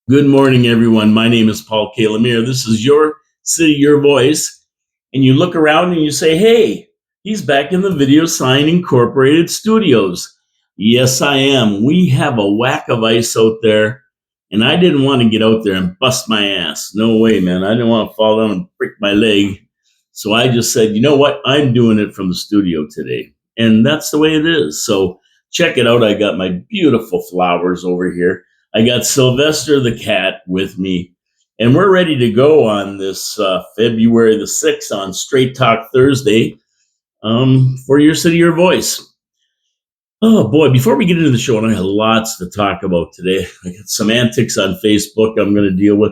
Good morning, everyone. My name is Paul K. Lemire. This is your city, your voice. And you look around and you say, hey, he's back in the Video Sign Incorporated studios. Yes, I am. We have a whack of ice out there, and I didn't want to get out there and bust my ass. No way, man. I didn't want to fall down and break my leg. So I just said, you know what? I'm doing it from the studio today. And that's the way it is. So check it out. I got my beautiful flowers over here. I got Sylvester the cat with me, and we're ready to go on this February the 6th on Straight Talk Thursday for Your City, Your Voice. Oh boy, before we get into the show, and I have lots to talk about today. I got some antics on Facebook I'm going to deal with.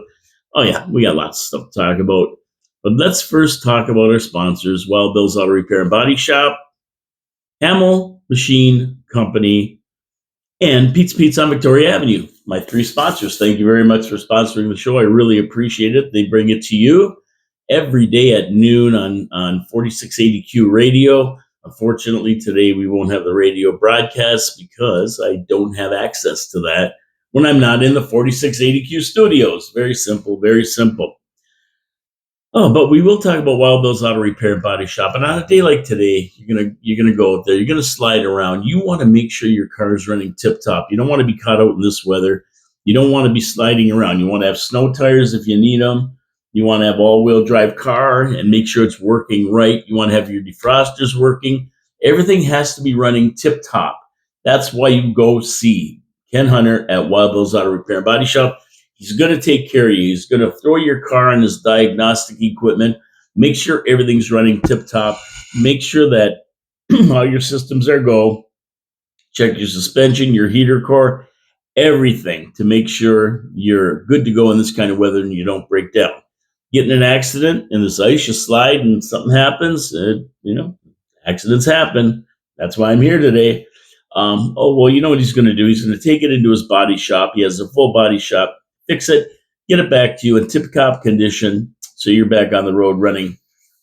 Oh yeah, we got lots of stuff to talk about. But let's first talk about our sponsors, Wild Bill's Auto Repair and Body Shop, Hamel Machine Company, and Pizza on Victoria Avenue. My three sponsors. Thank you very much for sponsoring the show. I really appreciate it. They bring it to you every day at noon on 4680Q radio. Unfortunately, today we won't have the radio broadcast because I don't have access to that when I'm not in the 4680Q studios. Very simple, very simple. Oh, but we will talk about Wild Bill's Auto Repair and Body Shop. And on a day like today, you're gonna go out there. You're gonna slide around. You want to make sure your car is running tip top. You don't want to be caught out in this weather. You don't want to be sliding around. You want to have snow tires if you need them. You want to have all-wheel drive car and make sure it's working right. You want to have your defrosters working. Everything has to be running tip top. That's why you go see Ken Hunter at Wild Bill's Auto Repair and Body Shop. He's going to take care of you. He's going to throw your car in his diagnostic equipment, make sure everything's running tip top, make sure that all your systems are go, check your suspension, your heater core, everything to make sure you're good to go in this kind of weather and you don't break down. Get in an accident in this ice, you slide and something happens, accidents happen. That's why I'm here today. You know what he's going to do? He's going to take it into his body shop. He has a full body shop. Fix it, get it back to you in tip-top condition, so you're back on the road running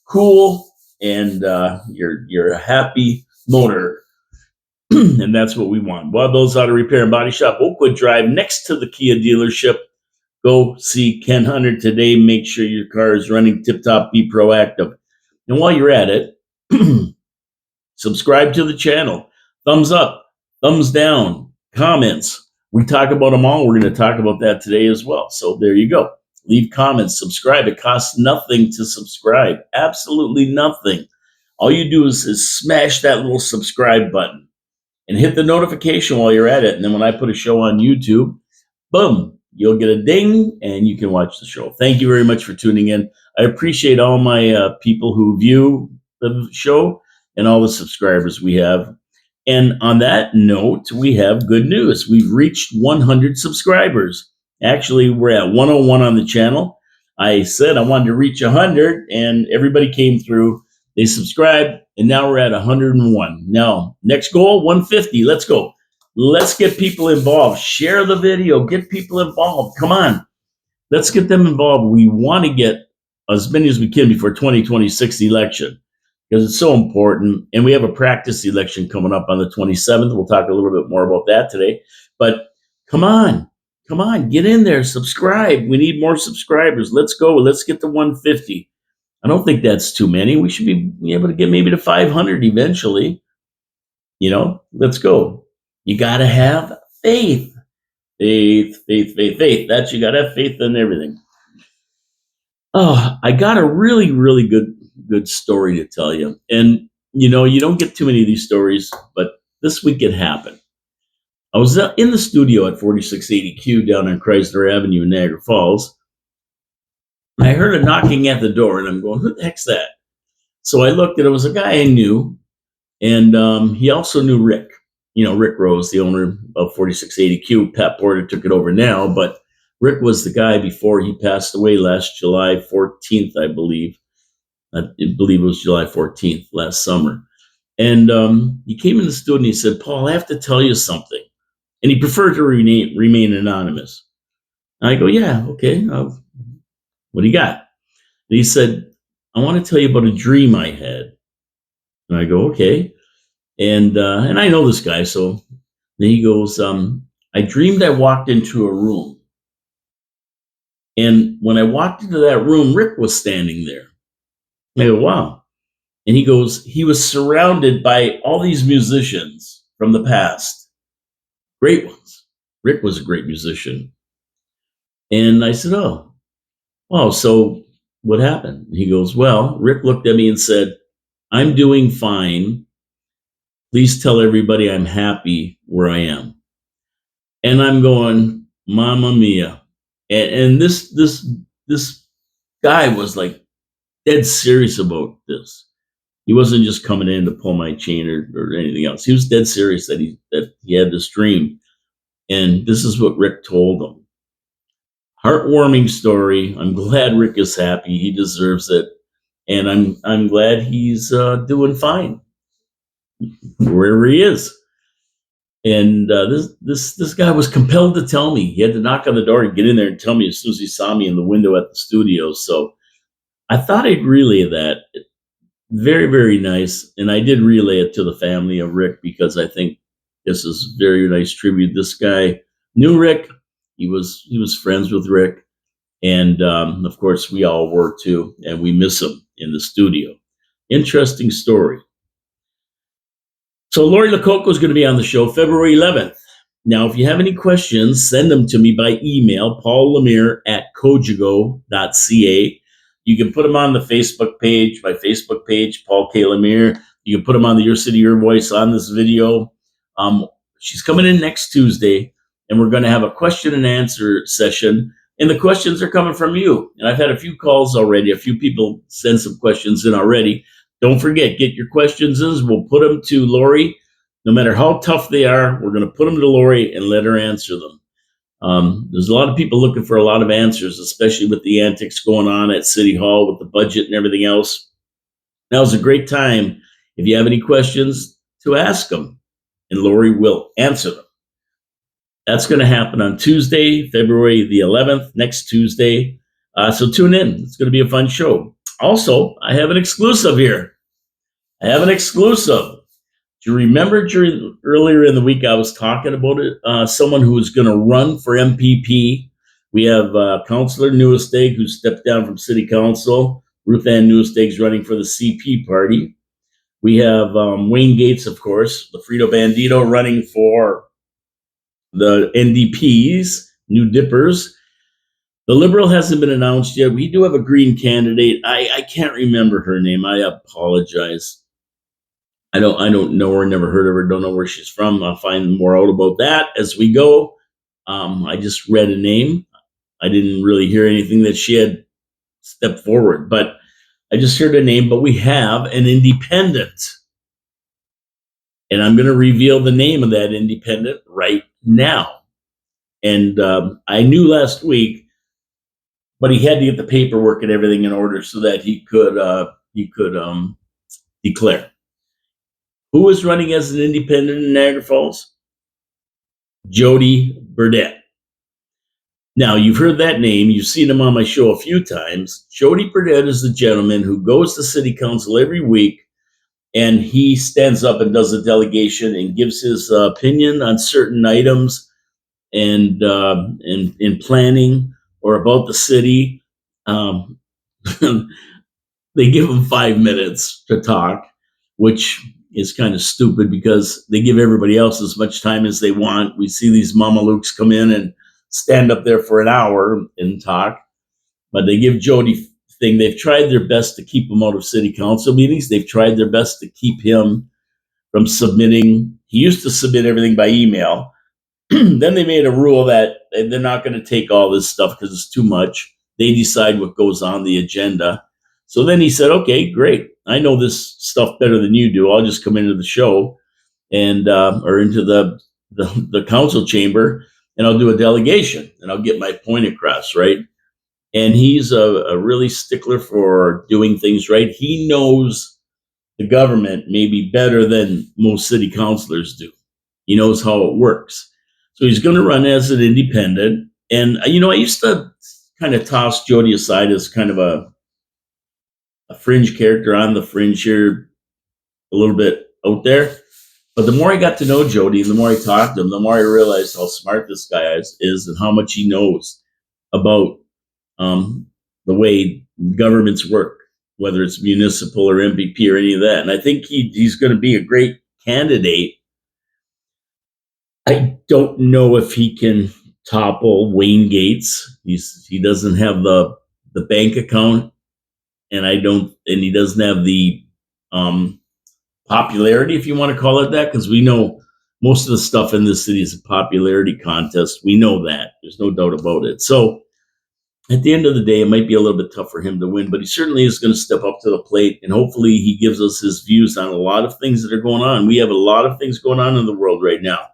cool, and you're a happy motor, and that's what we want. Wild Bill's Auto Repair and Body Shop, Oakwood Drive, next to the Kia dealership. Go see Ken Hunter today. Make sure your car is running tip-top. Be proactive. And while you're at it, subscribe to the channel. Thumbs up, thumbs down, comments. We talk about them all. We're going to talk about that today as well. So there you go. Leave comments, subscribe. It costs nothing to subscribe. Absolutely nothing. All you do is smash that little subscribe button and hit the notification while you're at it. And then when I put a show on YouTube, boom, you'll get a ding and you can watch the show. Thank you very much for tuning in. I appreciate all my people who view the show and all the subscribers we have. And on that note, we have good news. We've reached 100 subscribers. Actually, we're at 101 on the channel. I said I wanted to reach 100, and everybody came through. They subscribed, and now we're at 101. Now, next goal, 150. Let's go. Let's get people involved. Share the video. Get people involved. Come on. Let's get them involved. We want to get as many as we can before 2026 election, because it's so important. And we have a practice election coming up on the 27th. We'll talk a little bit more about that today. But come on, get in there, subscribe. We need more subscribers. Let's go. Let's get to 150. I don't think that's too many. We should be able to get maybe to 500 eventually. Let's go. You got to have faith. Faith. That's, you got to have faith in everything. Oh, I got a really, really good story to tell you. And, you don't get too many of these stories, but this week it happened. I was in the studio at 4680Q down on Chrysler Avenue in Niagara Falls. I heard a knocking at the door, and I'm going, who the heck's that? So I looked, and it was a guy I knew, and he also knew Rick. Rick Rose, the owner of 4680Q. Pat Porter took it over now, but Rick was the guy before he passed away last July 14th, I believe. I believe it was July 14th last summer. And he came in the studio and he said, Paul, I have to tell you something. And he preferred to remain anonymous. And I go, yeah, okay. What do you got? And he said, I want to tell you about a dream I had. And I go, okay. And I know this guy. So then he goes, I dreamed I walked into a room And when I walked into that room, Rick was standing there. I go, wow. And he goes, he was surrounded by all these musicians from the past, great ones. Rick was a great musician. And I said, oh, wow. So what happened? He goes, well, Rick looked at me and said, I'm doing fine. Please tell everybody I'm happy where I am. And I'm going, Mamma Mia. And this guy was like dead serious about this. He wasn't just coming in to pull my chain or anything else. He was dead serious that he had this dream. And this is what Rick told him. Heartwarming story. I'm glad Rick is happy. He deserves it. And I'm glad he's doing fine wherever he is. And this guy was compelled to tell me. He had to knock on the door and get in there and tell me as soon as he saw me in the window at the studio. So I thought I'd relay that. Very, very nice. And I did relay it to the family of Rick because I think this is very nice tribute. This guy knew Rick. He was friends with Rick. And of course, we all were too. And we miss him in the studio. Interesting story. So Lori Lococo is going to be on the show February 11th. Now, if you have any questions, send them to me by email, paullemire@cogeco.ca. You can put them on the Facebook page, my Facebook page, Paul K. Lemire. You can put them on the Your City, Your Voice on this video. She's coming in next Tuesday, and we're going to have a question and answer session. And the questions are coming from you. And I've had a few calls already. A few people send some questions in already. Don't forget, get your questions in. We'll put them to Lori. No matter how tough they are, we're going to put them to Lori and let her answer them. There's a lot of people looking for a lot of answers, especially with the antics going on at City Hall with the budget and everything else. Now's a great time, if you have any questions, to ask them, and Lori will answer them. That's going to happen on Tuesday, February the 11th, next Tuesday. So tune in. It's going to be a fun show. Also, I have an exclusive here. Do you remember earlier in the week I was talking about it? Someone who is going to run for MPP. We have Councillor Newesteg, who stepped down from City Council. Ruth Ann Newesteg's running for the CP party. We have Wayne Gates, of course, the Frito Bandito, running for the NDP's New Dippers. The Liberal hasn't been announced yet. We do have a Green candidate. I can't remember her name. I apologize. I don't know her, never heard of her, don't know where she's from. I'll find more out about that as we go. I just read a name. I didn't really hear anything that she had stepped forward, but I just heard a name. But we have an independent. And I'm going to reveal the name of that independent right now. And I knew last week, but he had to get the paperwork and everything in order so that he could declare. Who is running as an independent in Niagara Falls? Jody Burdett. Now, you've heard that name. You've seen him on my show a few times. Jody Burdett is the gentleman who goes to City Council every week, and he stands up and does a delegation and gives his opinion on certain items and in planning or about the city. They give him 5 minutes to talk, which is kind of stupid because they give everybody else as much time as they want. We see these mamalukes come in and stand up there for an hour and talk, but they give Jody thing. They've tried their best to keep him out of city council meetings. They've tried their best to keep him from submitting. He used to submit everything by email. Then they made a rule that they're not going to take all this stuff because it's too much. They decide what goes on the agenda. So then he said, okay, great. I know this stuff better than you do. I'll just come into the show and or into the council chamber, and I'll do a delegation and I'll get my point across, right? And he's a really stickler for doing things right. He knows the government maybe better than most city councilors do. He knows how it works. So he's going to run as an independent. And, I used to kind of toss Jody aside as kind of a fringe character on the fringe here, a little bit out there. But the more I got to know Jody, the more I talked to him, the more I realized how smart this guy is and how much he knows about um, the way governments work, whether it's municipal or MVP or any of that. And I think he's going to be a great candidate. I don't know if he can topple Wayne Gates. He doesn't have the bank account, and he doesn't have the um, popularity, if you want to call it that, because we know most of the stuff in this city is a popularity contest. We know that. There's no doubt about it. So at the end of the day, it might be a little bit tough for him to win, but he certainly is going to step up to the plate, and hopefully he gives us his views on a lot of things that are going on. We have a lot of things going on in the world right now,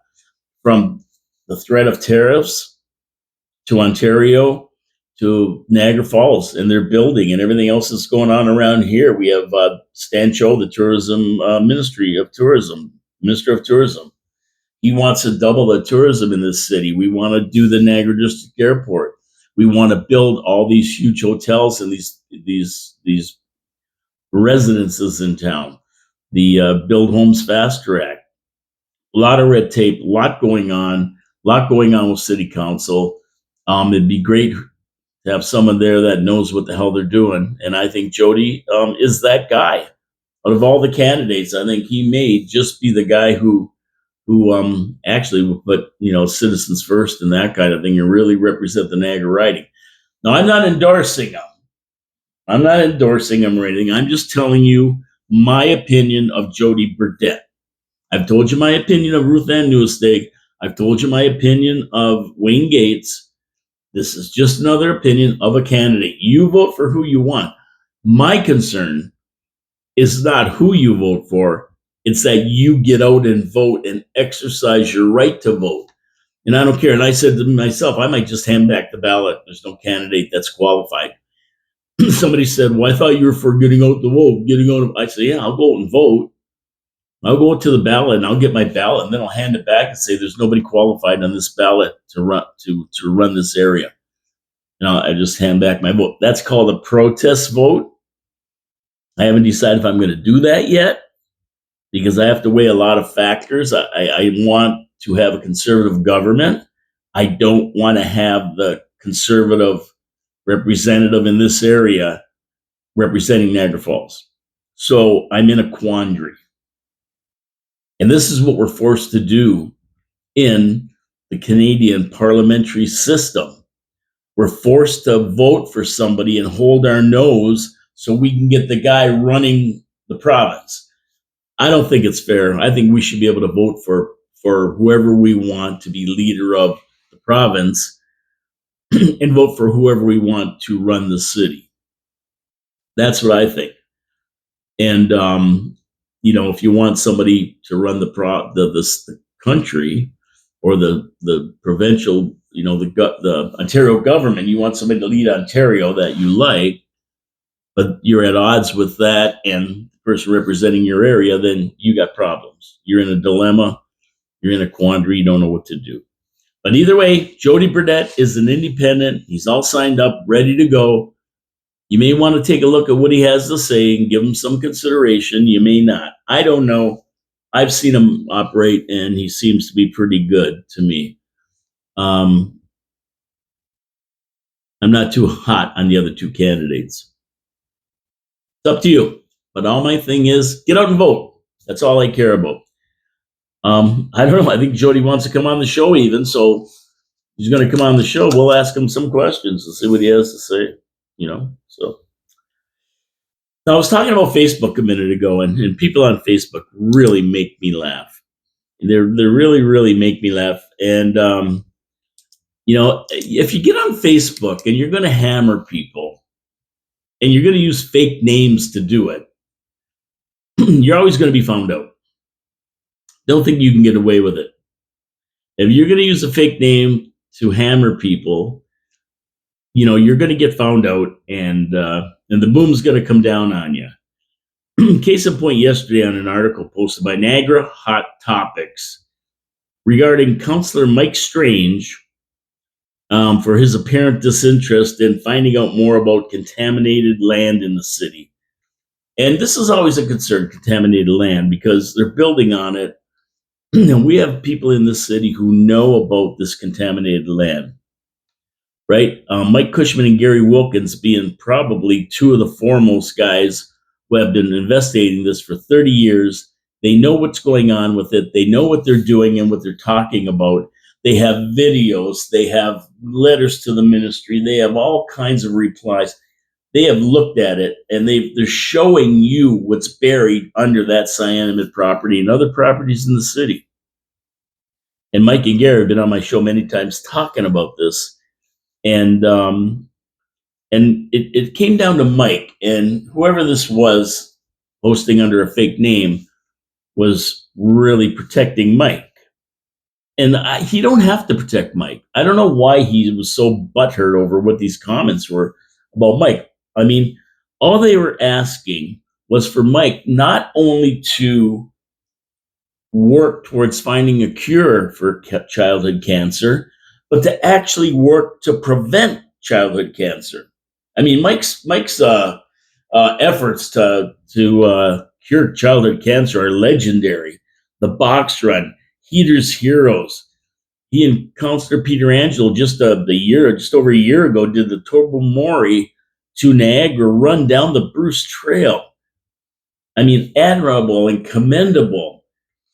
from the threat of tariffs to Ontario to Niagara Falls and their building and everything else that's going on around here. We have Stan Cho, the tourism Minister of Tourism. He wants to double the tourism in this city. We want to do the Niagara District Airport. We want to build all these huge hotels and these residences in town. The Build Homes Faster Act. A lot of red tape, a lot going on with City Council. It'd be great to have someone there that knows what the hell they're doing, and I think Jody is that guy. Out of all the candidates, I think he may just be the guy who actually would put citizens first and that kind of thing, and really represent the Niagara riding. Now, I'm not endorsing him. Or anything. I'm just telling you my opinion of Jody Burdett. I've told you my opinion of Ruth Ann Newstead. I've told you my opinion of Wayne Gates. This is just another opinion of a candidate. You vote for who you want. My concern is not who you vote for. It's that you get out and vote and exercise your right to vote. And I don't care. And I said to myself, I might just hand back the ballot. There's no candidate that's qualified. Somebody said, well, I thought you were for getting out the vote. I said, yeah, I'll go out and vote. I'll go to the ballot and I'll get my ballot, and then I'll hand it back and say there's nobody qualified on this ballot to run this area. I just hand back my vote. That's called a protest vote. I haven't decided if I'm going to do that yet, because I have to weigh a lot of factors. I want to have a conservative government. I don't want to have the conservative representative in this area representing Niagara Falls. So I'm in a quandary. And this is what we're forced to do in the Canadian parliamentary system. We're forced to vote for somebody and hold our nose so we can get the guy running the province. I don't think it's fair. I think we should be able to vote for whoever we want to be leader of the province and vote for whoever we want to run the city. That's what I think. And if you want somebody to run the country or the provincial, the Ontario government, you want somebody to lead Ontario that you like, but you're at odds with that and the person representing your area, then you got problems. You're in a dilemma. You're in a quandary. You don't know what to do. But either way, Jody Burdett is an independent. He's all signed up, ready to go. You may want to take a look at what he has to say and give him some consideration. You may not. I don't know. I've seen him operate, and he seems to be pretty good to me. I'm not too hot on the other two candidates. It's up to you. But all my thing is, get out and vote. That's all I care about. I don't know. I think Jody wants to come on the show even, so he's going to come on the show. We'll ask him some questions and see what he has to say, so. Now, I was talking about Facebook a minute ago, and people on Facebook really make me laugh. They really, really make me laugh. And, if you get on Facebook and you're going to hammer people and you're going to use fake names to do it, you're always going to be found out. Don't think you can get away with it. If you're going to use a fake name to hammer people, you're going to get found out, and the boom's going to come down on you. Case in point, yesterday on an article posted by Niagara Hot Topics regarding Councillor Mike Strange for his apparent disinterest in finding out more about contaminated land in the city. And this is always a concern, contaminated land, because they're building on it. And we have people in the city who know about this contaminated land. right? Mike Cushman and Gary Wilkins being probably two of the foremost guys who have been investigating this for 30 years. They know what's going on with it. They know what they're doing and what they're talking about. They have videos. They have letters to the ministry. They have all kinds of replies. They have looked at it, and they're showing you what's buried under that cyanamide property and other properties in the city. And Mike and Gary have been on my show many times talking about this. And it came down to Mike, and whoever this was posting under a fake name was really protecting Mike. And he don't have to protect Mike. I don't know why he was so butthurt over what these comments were about Mike. I mean, all they were asking was for Mike not only to work towards finding a cure for childhood cancer, but to actually work to prevent childhood cancer. I mean, Mike's efforts to cure childhood cancer are legendary. The box run, Heater's Heroes. He and Counselor Peter Angelo just over a year ago did the Tobermory to Niagara run down the Bruce Trail. I mean, admirable and commendable.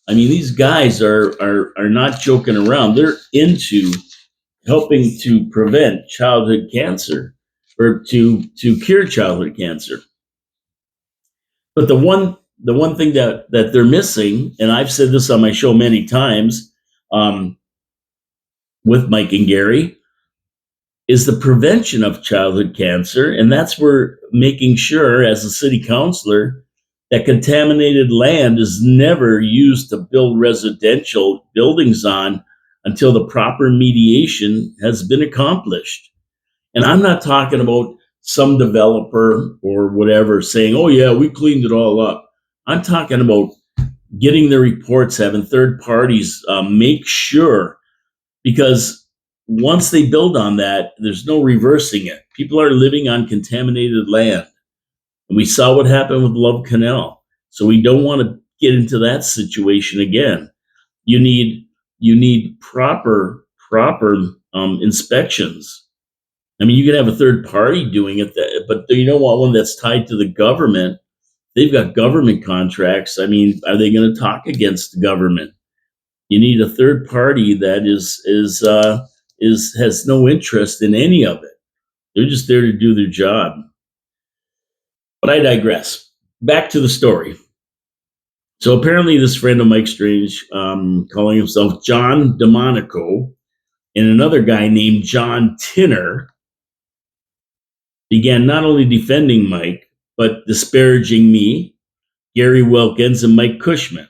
I mean, these guys are not joking around. They're into helping to prevent childhood cancer or to cure childhood cancer. But the one thing that they're missing, and I've said this on my show many times, with Mike and Gary, is the prevention of childhood cancer. And that's where making sure, as a city councilor, that contaminated land is never used to build residential buildings on until the proper mediation has been accomplished. And I'm not talking about some developer or whatever saying, oh, yeah, we cleaned it all up. I'm talking about getting the reports, having third parties make sure, because once they build on that, there's no reversing it. People are living on contaminated land. And we saw what happened with Love Canal. So we don't want to get into that situation again. You need proper inspections. I mean, you can have a third party doing it, but you don't want one that's tied to the government. They've got government contracts. I mean, are they going to talk against the government? You need a third party that has no interest in any of it. They're just there to do their job. But I digress. Back to the story. So apparently this friend of Mike Strange, calling himself John DeMonico, and another guy named John Tinner, began not only defending Mike, but disparaging me, Gary Wilkins, and Mike Cushman.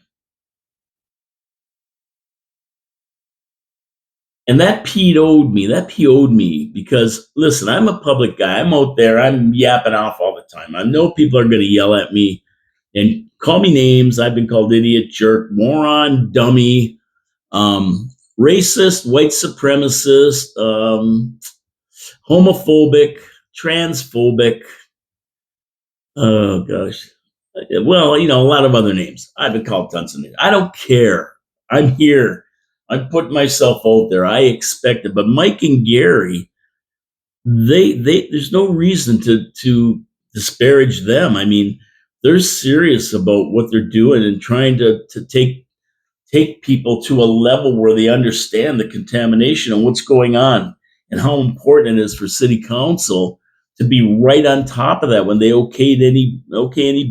And that PO'd me because, listen, I'm a public guy. I'm out there. I'm yapping off all the time. I know people are going to yell at me and call me names. I've been called idiot, jerk, moron, dummy, racist, white supremacist, homophobic, transphobic. Oh, gosh. Well, a lot of other names. I've been called tons of names. I don't care. I'm here. I'm putting myself out there. I expect it. But Mike and Gary, there's no reason to disparage them. I mean, they're serious about what they're doing and trying to take people to a level where they understand the contamination and what's going on and how important it is for city council to be right on top of that when they okay any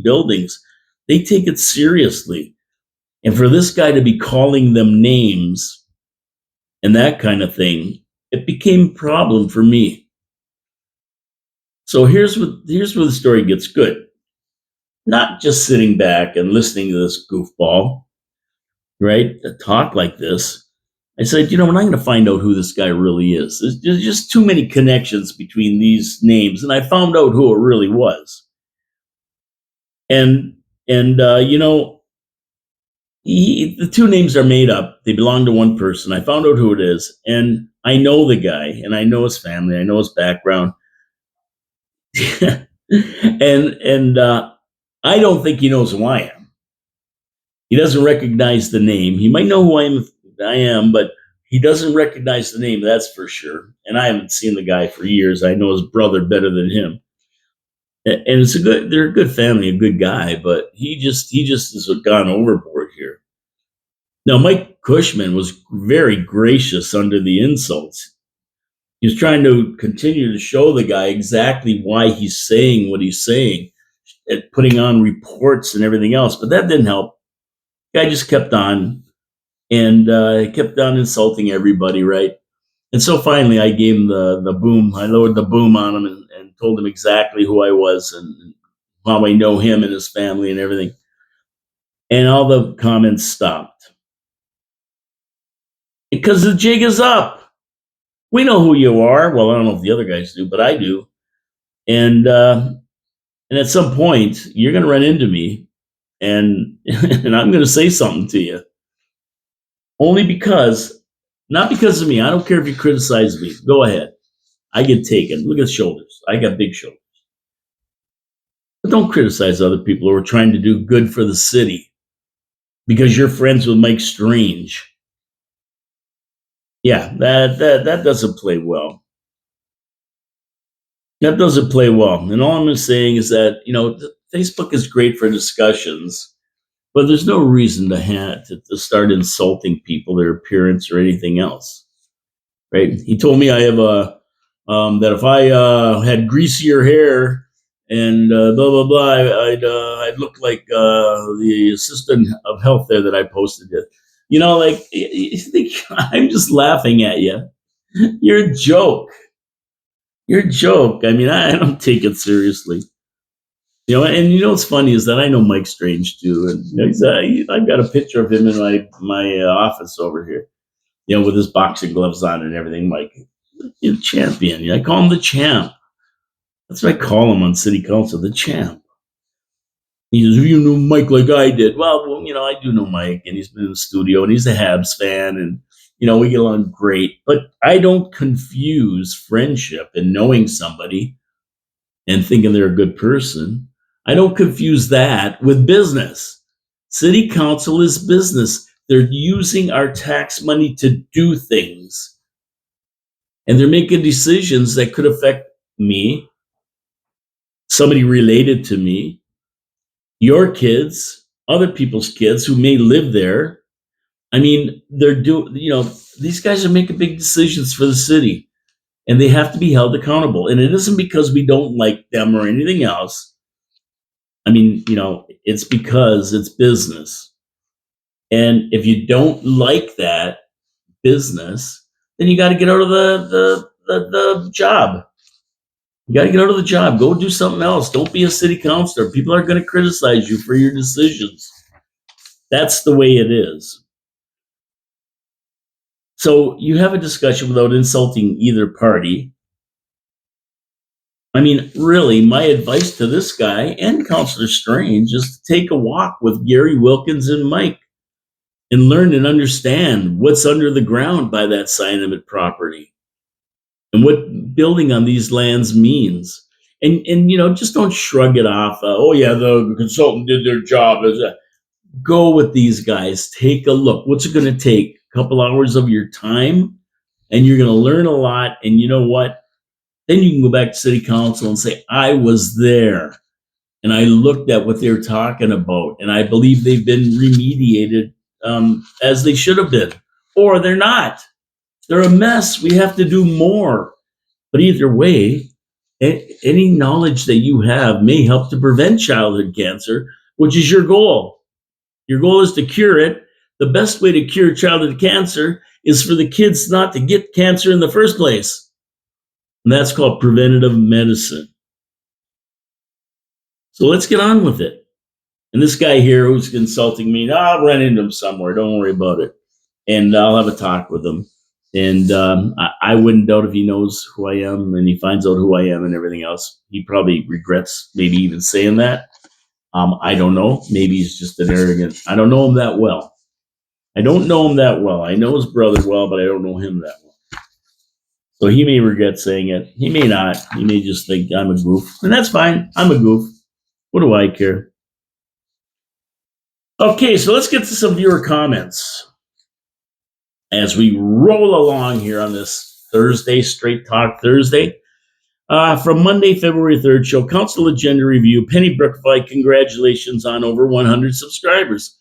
buildings. They take it seriously. And for this guy to be calling them names and that kind of thing, it became a problem for me. So here's where the story gets good. Not just sitting back and listening to this goofball, right, talk like this. I said, I'm going to find out who this guy really is. There's just too many connections between these names, and I found out who it really was. And the two names are made up. They belong to one person. I found out who it is, and I know the guy, and I know his family. I know his background, and I don't think he knows who I am. He doesn't recognize the name. He might know who I am, but He doesn't recognize the name, that's for sure. And I haven't seen the guy for years. I know his brother better than him. And they're a good family, a good guy, but he just has gone overboard here. Now, Mike Cushman was very gracious under the insults. He was trying to continue to show the guy exactly why he's saying what he's saying, and putting on reports and everything else, but that didn't help. The guy just kept on and kept on insulting everybody, right? And so finally, I gave him the boom. I lowered the boom on him and told him exactly who I was and how I know him and his family and everything. And all the comments stopped because the jig is up. We know who you are. Well, I don't know if the other guys do, but I do. And at some point, you're going to run into me, and and I'm going to say something to you. Only because, not because of me. I don't care if you criticize me. Go ahead. I get taken. Look at the shoulders. I got big shoulders. But don't criticize other people who are trying to do good for the city because you're friends with Mike Strange. Yeah, that doesn't play well. That doesn't play well. And all I'm saying is that, Facebook is great for discussions, but there's no reason to start insulting people, their appearance, or anything else. Right? He told me I have that if I had greasier hair and blah blah blah, I'd look like the assistant of health there that I posted it. Like you think I'm just laughing at you. You're a joke. You're a joke. I mean, I don't take it seriously. And what's funny is that I know Mike Strange too, and I've got a picture of him in my office over here. With his boxing gloves on and everything. Mike, you're champion. I call him the champ. That's what I call him on city council, the champ. He says, "You know Mike like I did." Well, I do know Mike, and he's been in the studio, and he's a Habs fan, and we get along great. But I don't confuse friendship and knowing somebody and thinking they're a good person. I don't confuse that with business. City council is business. They're using our tax money to do things, and they're making decisions that could affect me, somebody related to me, your kids, other people's kids who may live there. I mean, these guys are making big decisions for the city, and they have to be held accountable. And it isn't because we don't like them or anything else. I mean, it's because it's business. And if you don't like that business, then you got to get out of the job. You got to get out of the job. Go do something else. Don't be a city councilor. People are going to criticize you for your decisions. That's the way it is. So you have a discussion without insulting either party. I mean, really, my advice to this guy and Councillor Strange is to take a walk with Gary Wilkins and Mike and learn and understand what's under the ground by that Sinemet property and what building on these lands means. And just don't shrug it off. Oh yeah, the consultant did their job. Go with these guys. Take a look. What's it going to take? A couple hours of your time, and you're going to learn a lot. And you know what? Then you can go back to city council and say, I was there and I looked at what they're talking about, and I believe they've been remediated as they should have been, or they're not. They're a mess. We have to do more. But either way, any knowledge that you have may help to prevent childhood cancer, which is your goal. Your goal is to cure it. The best way to cure childhood cancer is for the kids not to get cancer in the first place. And that's called preventative medicine. So let's get on with it. And this guy here who's consulting me, I'll run into him somewhere. Don't worry about it. And I'll have a talk with him. And I wouldn't doubt if he knows who I am and he finds out who I am and everything else. He probably regrets maybe even saying that. I don't know. Maybe he's just an arrogant. I don't know him that well. I know his brother well, but I don't know him that well. So he may regret saying it. He may not. He may just think I'm a goof. And that's fine. I'm a goof. What do I care? Okay, so let's get to some viewer comments. as we roll along here on this Thursday, Straight Talk Thursday. From Monday, February 3rd, show Council Agenda Review. Penny Brookify, congratulations on over 100 subscribers.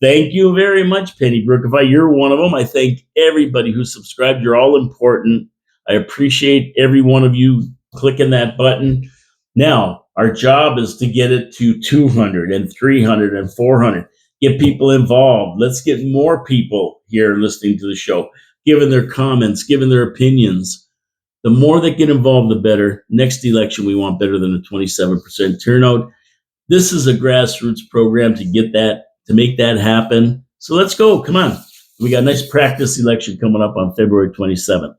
Thank you very much, Penny Brookify. You're one of them. I thank everybody who subscribed. You're all important. I appreciate every one of you clicking that button. Now, our job is to get it to 200 and 300 and 400. Get people involved. Let's get more people here listening to the show, giving their comments, giving their opinions. The more that get involved, the better. Next election, we want better than a 27% turnout. This is a grassroots program to get that, to make that happen. So let's go. Come on. We got a nice practice election coming up on February 27th.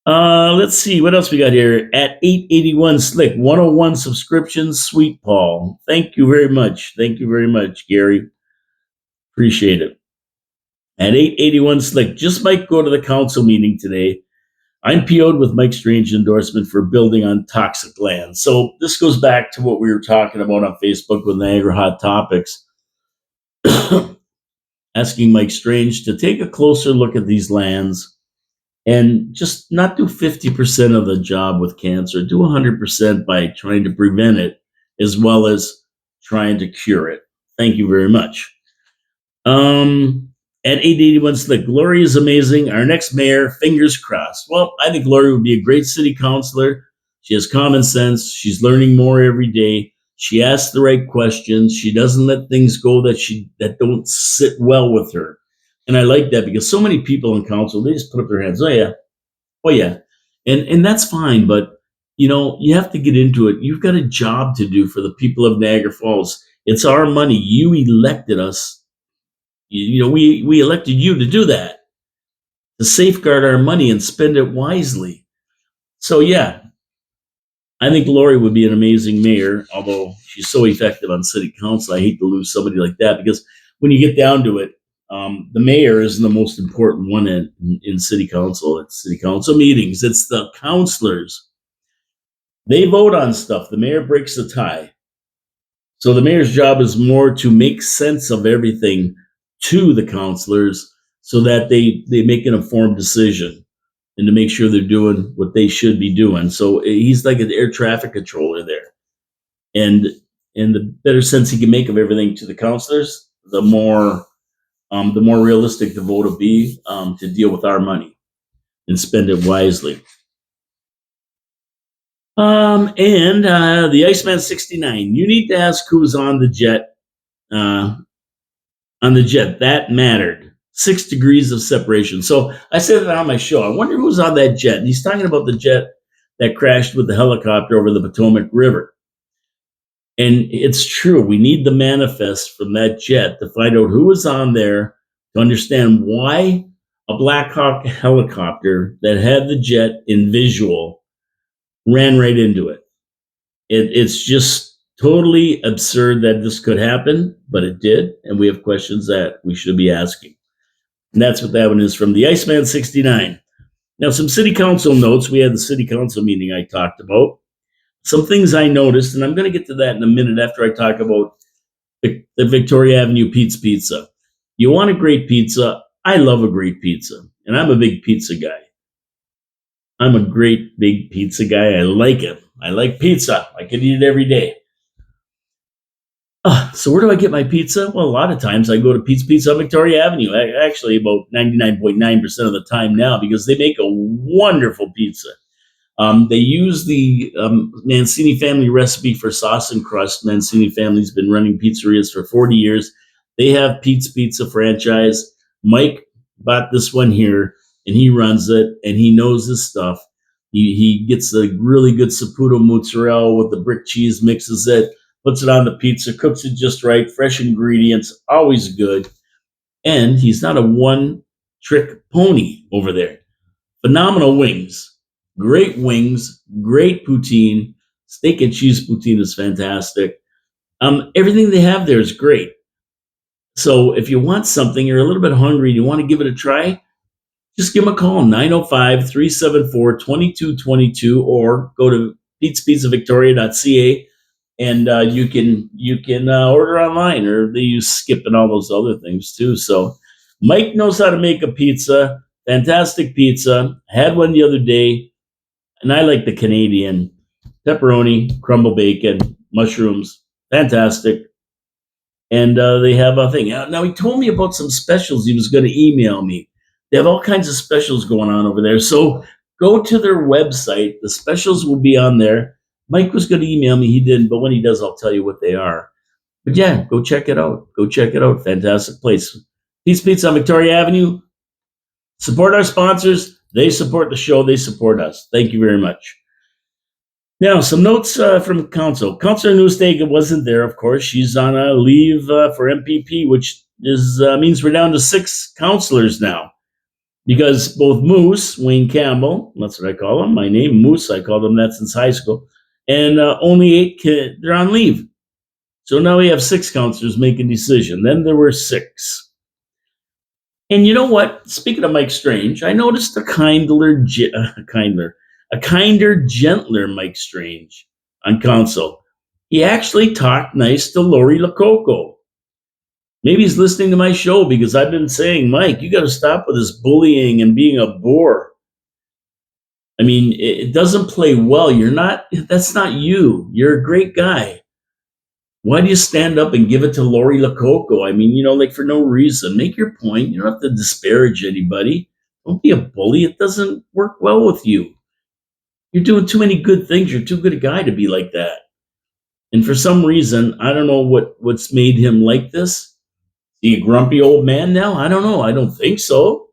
Let's see what else we got here. At 881 Slick, 101 subscriptions. Sweet Paul. Thank you very much. Thank you very much, Gary. Appreciate it. At 881 Slick, just might go to the council meeting today. I'm PO'd with Mike Strange endorsement for building on toxic land. So this goes back to what we were talking about on Facebook with Niagara Hot Topics. Asking Mike Strange to take a closer look at these lands and just not do 50% of the job with cancer, do 100% by trying to prevent it as well as trying to cure it. Thank you very much. At 881 Slick, Glory is amazing. Our next mayor, fingers crossed. Well, I think Glory would be a great city councilor. She has common sense. She's learning more every day. She asks the right questions. She doesn't let things go that don't sit well with her. And I like that because so many people in council, they just put up their hands. Oh yeah. And that's fine, but you have to get into it. You've got a job to do for the people of Niagara Falls. It's our money. You elected us. We elected you to do that, to safeguard our money and spend it wisely. So yeah, I think Lori would be an amazing mayor, although she's so effective on city council. I hate to lose somebody like that because when you get down to it, the mayor isn't the most important one in city council. It's city council meetings. It's the councilors. They vote on stuff. The mayor breaks the tie. So the mayor's job is more to make sense of everything to the councilors so that they make an informed decision and to make sure they're doing what they should be doing. So he's like an air traffic controller there. And the better sense he can make of everything to the councilors, the more realistic the vote will be to deal with our money and spend it wisely. And the Iceman 69, you need to ask who's on the jet. That mattered. 6 degrees of separation. So I said it on my show. I wonder who's on that jet. And he's talking about the jet that crashed with the helicopter over the Potomac River. And it's true. We need the manifest from that jet to find out who was on there, to understand why a Black Hawk helicopter that had the jet in visual ran right into it. It's just totally absurd that this could happen, but it did. And we have questions that we should be asking. And that's what that one is from the Iceman 69. Now, some city council notes. We had the city council meeting I talked about. Some things I noticed, and I'm going to get to that in a minute after I talk about the Victoria Avenue Pete's Pizza. You want a great pizza? I love a great pizza, and I'm a big pizza guy. I'm a great big pizza guy. I like it. I like pizza. I could eat it every day. So where do I get my pizza? Well, a lot of times I go to Pete's Pizza on Victoria Avenue. Actually, about 99.9% of the time now, because they make a wonderful pizza. They use the Mancini family recipe for sauce and crust. Mancini family's been running pizzerias for 40 years. They have Pete's Pizza franchise. Mike bought this one here, and he runs it, and he knows his stuff. He gets the really good Saputo mozzarella with the brick cheese, mixes it, puts it on the pizza, cooks it just right, fresh ingredients, always good. And he's not a one-trick pony over there. Phenomenal wings. Great wings, great poutine. Steak and cheese poutine is fantastic. Everything they have there is great. So if you want something, you're a little bit hungry, and you want to give it a try, just give them a call, 905-374-2222, or go to petespizzavictoria.ca, and you can order online, or they use Skip and all those other things too. So Mike knows how to make a pizza, fantastic pizza. I had one the other day, and I like the Canadian pepperoni, crumble bacon, mushrooms, fantastic. And they have a thing. Now, he told me about some specials he was going to email me. They have all kinds of specials going on over there. So go to their website. The specials will be on there. Mike was going to email me. He didn't, but when he does, I'll tell you what they are. But yeah, go check it out. Go check it out. Fantastic place. Peace Pizza on Victoria Avenue. Support our sponsors. They support the show. They support us. Thank you very much. Now, some notes from council. Councillor Newstake wasn't there, of course. She's on a leave for MPP, which means we're down to 6 councillors now. Because both Moose, Wayne Campbell, that's what I call him, my name, Moose, I called him that since high school, and only 8 kids, they're on leave. So now we have 6 councillors making decision. Then there were 6. And you know what? Speaking of Mike Strange, I noticed a kinder, gentler Mike Strange on council. He actually talked nice to Lori Lococo. Maybe he's listening to my show because I've been saying, Mike, you got to stop with this bullying and being a bore. I mean, it doesn't play well. That's not you. You're a great guy. Why do you stand up and give it to Lori Lococo? I mean, like for no reason. Make your point. You don't have to disparage anybody. Don't be a bully. It doesn't work well with you. You're doing too many good things. You're too good a guy to be like that. And for some reason, I don't know what's made him like this. Is he a grumpy old man now? I don't know. I don't think so.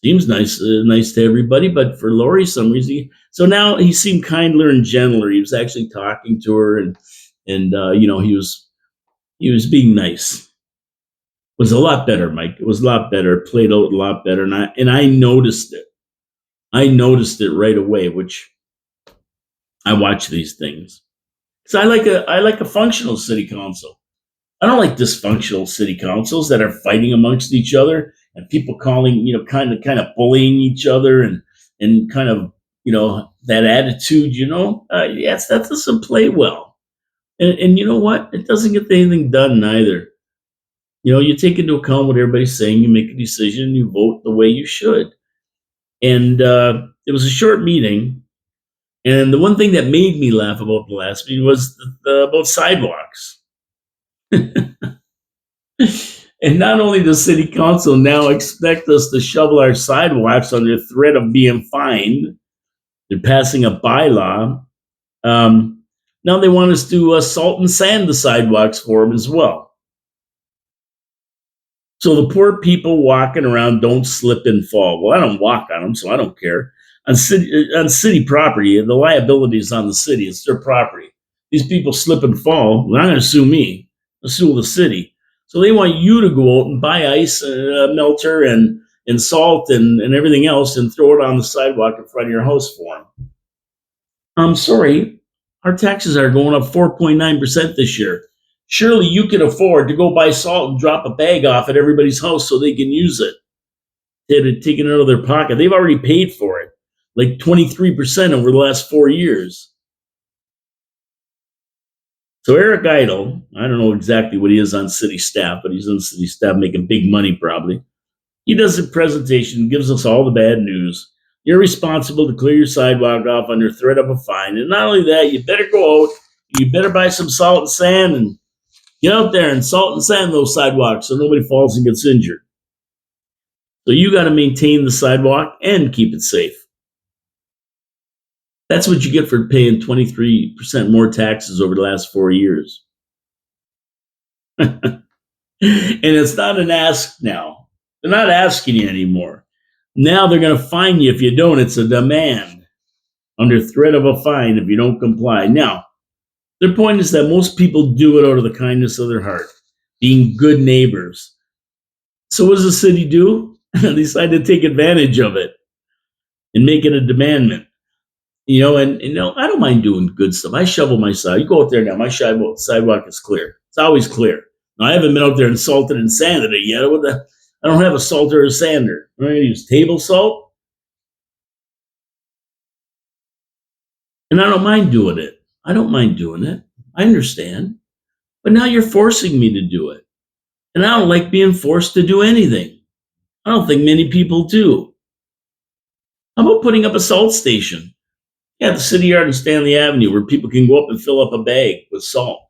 Seems nice to everybody, but for Lori, some reason. So now he seemed kinder and gentler. He was actually talking to her, and he was being nice. It was a lot better, Mike. It was a lot better. It played out a lot better, and I noticed it. I noticed it right away, which I watch these things. So I like a functional city council. I don't like dysfunctional city councils that are fighting amongst each other and people calling, kind of bullying each other and kind of, that attitude, yes, that doesn't play well. And you know what? It doesn't get anything done either. You take into account what everybody's saying, you make a decision, you vote the way you should. And it was a short meeting. And the one thing that made me laugh about the last meeting was about sidewalks. And not only does city council now expect us to shovel our sidewalks under threat of being fined, they're passing a bylaw. Now they want us to salt and sand the sidewalks for them as well. So the poor people walking around don't slip and fall. Well, I don't walk on them, so I don't care. On city property, the liability is on the city. It's their property. These people slip and fall. They're not going to sue me. They'll sue the city. So they want you to go out and buy ice, melter, and salt and everything else and throw it on the sidewalk in front of your house for them. I'm sorry, our taxes are going up 4.9% this year. Surely you can afford to go buy salt and drop a bag off at everybody's house so they can use it. They're taking it out of their pocket. They've already paid for it, like 23% over the last 4 years. So Eric Idle, I don't know exactly what he is on city staff, but he's on city staff making big money probably. He does a presentation, gives us all the bad news. You're responsible to clear your sidewalk off under threat of a fine. And not only that, you better go out, you better buy some salt and sand and get out there and salt and sand those sidewalks so nobody falls and gets injured. So you got to maintain the sidewalk and keep it safe. That's what you get for paying 23% more taxes over the last 4 years. And it's not an ask now. They're not asking you anymore. Now they're going to fine you if you don't. It's a demand under threat of a fine if you don't comply. Now, their point is that most people do it out of the kindness of their heart, being good neighbors. So what does the city do? They decide to take advantage of it and make it a demandment. And I don't mind doing good stuff. I shovel my side. You go out there now, my sidewalk is clear. It's always clear. Now, I haven't been out there and salted and sanded it yet. I don't have a salter or a sander. I'm going to use table salt. And I don't mind doing it. I understand. But now you're forcing me to do it. And I don't like being forced to do anything. I don't think many people do. How about putting up a salt station? Yeah, the city yard in Stanley Avenue where people can go up and fill up a bag with salt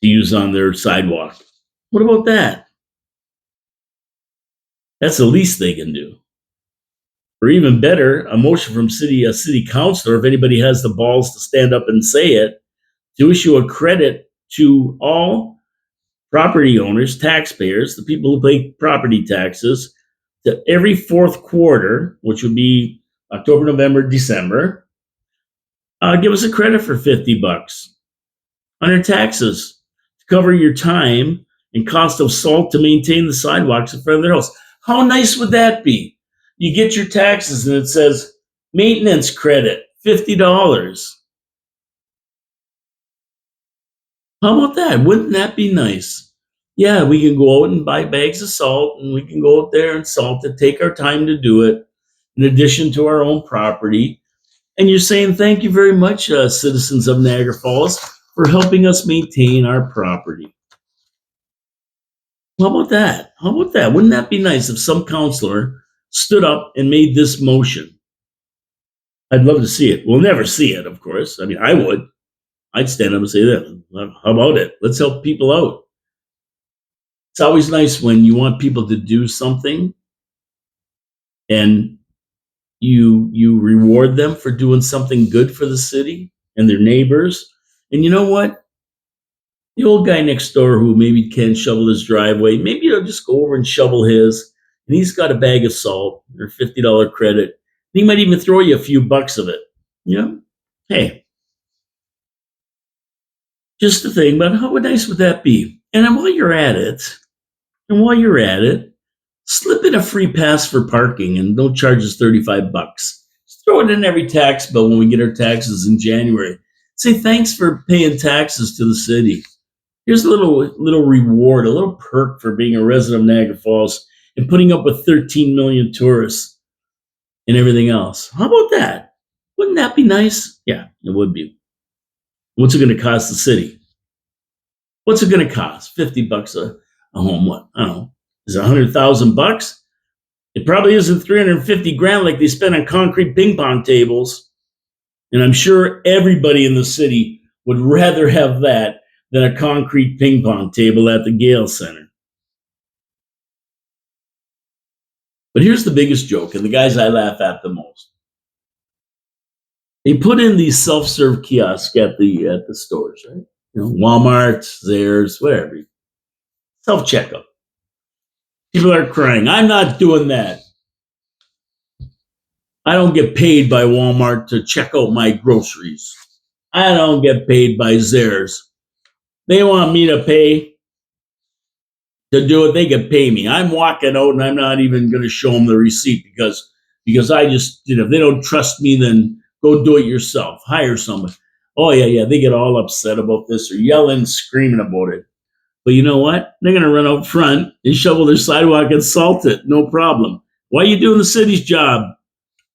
to use on their sidewalk. What about that? That's the least they can do. Or even better, a motion from a city councilor, if anybody has the balls to stand up and say it, to issue a credit to all property owners, taxpayers, the people who pay property taxes, to every fourth quarter, which would be October, November, December, give us a credit for $50 on your taxes to cover your time and cost of salt to maintain the sidewalks in front of their house. How nice would that be? You get your taxes and it says maintenance credit, $50. How about that? Wouldn't that be nice? Yeah, we can go out and buy bags of salt and we can go out there and salt it, take our time to do it in addition to our own property. And you're saying, thank you very much, citizens of Niagara Falls, for helping us maintain our property. How about that? How about that? Wouldn't that be nice if some counselor stood up and made this motion? I'd love to see it. We'll never see it, of course. I mean, I would. I'd stand up and say that. How about it? Let's help people out. It's always nice when you want people to do something and you reward them for doing something good for the city and their neighbors. And you know what? The old guy next door who maybe can't shovel his driveway, maybe he'll just go over and shovel his, and he's got a bag of salt or $50 credit. He might even throw you a few bucks of it. You know, hey, just a thing. But how nice would that be? And then while you're at it, slip in a free pass for parking and don't charge us $35. Just throw it in every tax bill when we get our taxes in January. Say thanks for paying taxes to the city. Here's a little reward, a little perk for being a resident of Niagara Falls and putting up with 13 million tourists and everything else. How about that? Wouldn't that be nice? Yeah, it would be. What's it going to cost the city? What's it going to cost? $50 a home? What? I don't know. Is it $100,000? It probably isn't 350 grand like they spend on concrete ping pong tables. And I'm sure everybody in the city would rather have that than a concrete ping pong table at the Gale Center. But here's the biggest joke, and the guys I laugh at the most. They put in these self-serve kiosks at the stores, right? You know, Walmart, Zehrs, whatever. Self-checkout. People are crying. I'm not doing that. I don't get paid by Walmart to check out my groceries. I don't get paid by Zehrs. They want me to pay to do it. They can pay me. I'm walking out and I'm not even going to show them the receipt because I just, if they don't trust me, then go do it yourself. Hire somebody. Oh, yeah. They get all upset about this or yelling, screaming about it. But you know what? They're going to run out front and shovel their sidewalk and salt it. No problem. Why are you doing the city's job?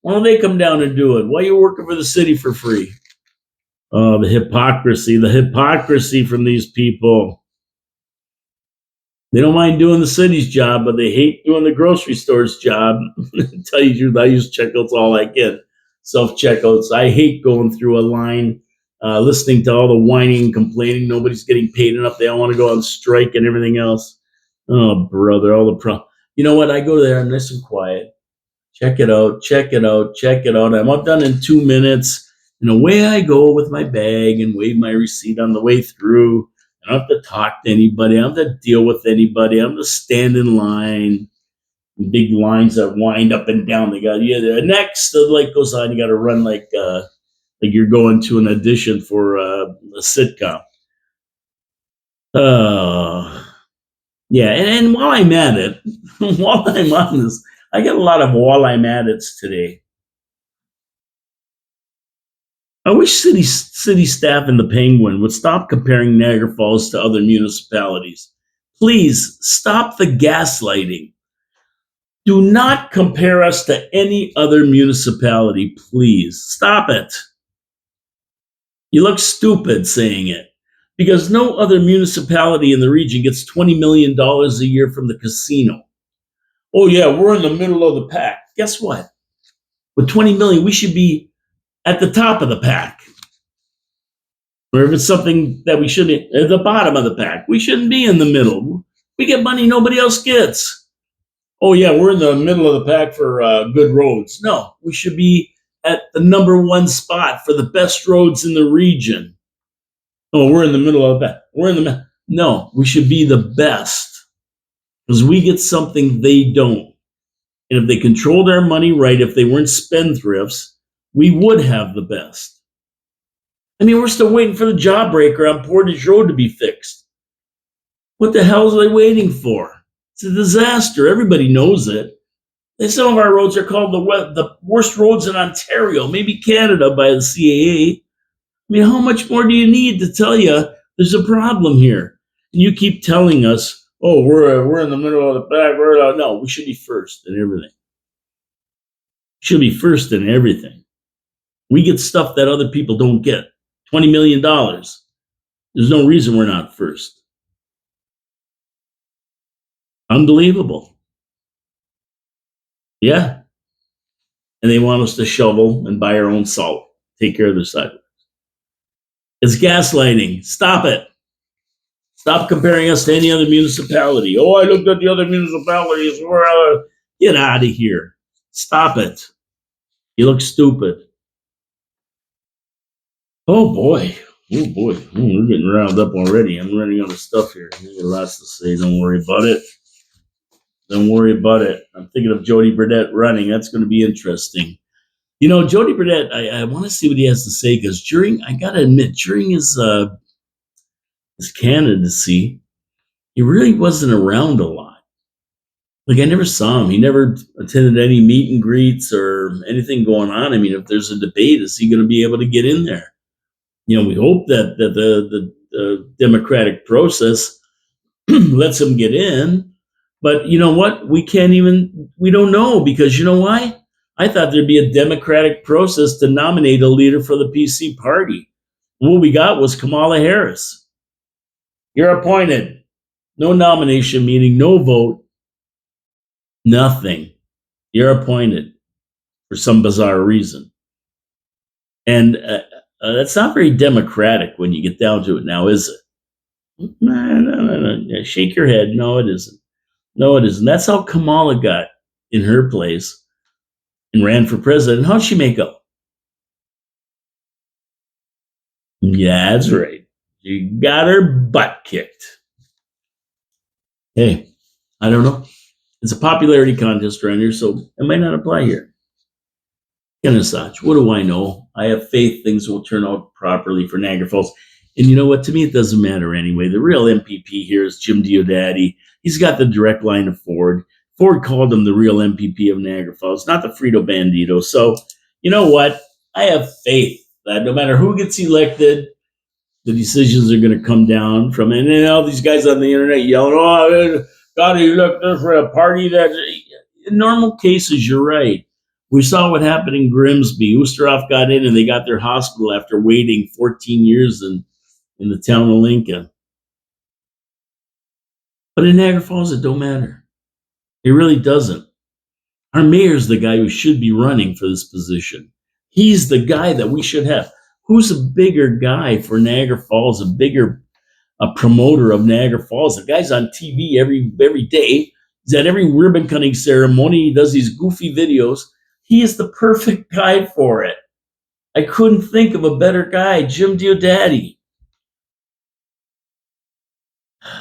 Why don't they come down and do it? Why are you working for the city for free? Oh, the hypocrisy from these people. They don't mind doing the city's job, but they hate doing the grocery store's job. To tell you the truth, I use checkouts all I can. Self-checkouts. I hate going through a line, listening to all the whining and complaining. Nobody's getting paid enough. They all want to go on strike and everything else. Oh, brother, all the You know what? I go there. I'm nice and quiet. Check it out. I'm all done in 2 minutes. And away I go with my bag and wave my receipt on the way through. I don't have to talk to anybody. I don't have to deal with anybody. I don't have to stand in line. Big lines that wind up and down. They got next. The light goes on. You got to run like you're going to an audition for a sitcom. Yeah. And while I'm at it, while I'm on this, I get a lot of while I'm at it today. I wish city staff in the Penguin would stop comparing Niagara Falls to other municipalities. Please stop the gaslighting. Do not compare us to any other municipality, please. Stop it. You look stupid saying it because no other municipality in the region gets $20 million a year from the casino. Oh yeah, we're in the middle of the pack. Guess what? With 20 million, we should be at the top of the pack. Or if it's something that we shouldn't, at the bottom of the pack, we shouldn't be in the middle. We get money nobody else gets. Oh yeah, we're in the middle of the pack for good roads. No, we should be at the number one spot for the best roads in the region. Oh, we're in the middle of that. We're in the no. We should be the best because we get something they don't. And if they controlled our money right, if they weren't spendthrifts, we would have the best. I mean, we're still waiting for the jawbreaker on Portage Road to be fixed. What the hell are they waiting for? It's a disaster. Everybody knows it. And some of our roads are called the worst roads in Ontario, maybe Canada by the CAA. I mean, how much more do you need to tell you there's a problem here? And you keep telling us, oh, we're in the middle of the pack. No, we should be first in everything. Should be first in everything. We get stuff that other people don't get. $20 million. There's no reason we're not first. Unbelievable. Yeah. And they want us to shovel and buy our own salt, take care of their sidewalks. It's gaslighting. Stop it. Stop comparing us to any other municipality. Oh, I looked at the other municipalities. Get out of here. Stop it. You look stupid. Oh, boy. Oh, boy. We're getting riled up already. I'm running out of stuff here. I got lots to say. Don't worry about it. Don't worry about it. I'm thinking of Jody Burdett running. That's going to be interesting. You know, Jody Burdett, I want to see what he has to say because I got to admit, during his candidacy, he really wasn't around a lot. Like, I never saw him. He never attended any meet and greets or anything going on. I mean, if there's a debate, is he going to be able to get in there? You know, we hope that the democratic process lets him get in. But you know what? We don't know because you know why? I thought there'd be a democratic process to nominate a leader for the PC party. What we got was Kamala Harris. You're appointed. No nomination meeting, no vote, nothing. You're appointed for some bizarre reason. And that's not very democratic when you get down to it now, is it? No. Shake your head. No, it isn't. No, it isn't. That's how Kamala got in her place and ran for president. How'd she make up? Yeah, that's right. She got her butt kicked. Hey, I don't know. It's a popularity contest around here, so it might not apply here. Kennesaw, what do I know? I have faith things will turn out properly for Niagara Falls. And you know what? To me, it doesn't matter anyway. The real MPP here is Jim Diodati. He's got the direct line to Ford. Ford called him the real MPP of Niagara Falls, not the Frito Bandito. So, you know what? I have faith that no matter who gets elected, the decisions are going to come down from it. And then all these guys on the internet yelling, oh, God, you look there for a party that in normal cases, you're right. We saw what happened in Grimsby. Oosterhoff got in and they got their hospital after waiting 14 years in the town of Lincoln. But in Niagara Falls, it don't matter. It really doesn't. Our mayor's the guy who should be running for this position. He's the guy that we should have. Who's a bigger guy for Niagara Falls, a promoter of Niagara Falls? The guy's on TV every day. He's at every ribbon cutting ceremony. He does these goofy videos. He is the perfect guy for it. I couldn't think of a better guy, Jim Diodati.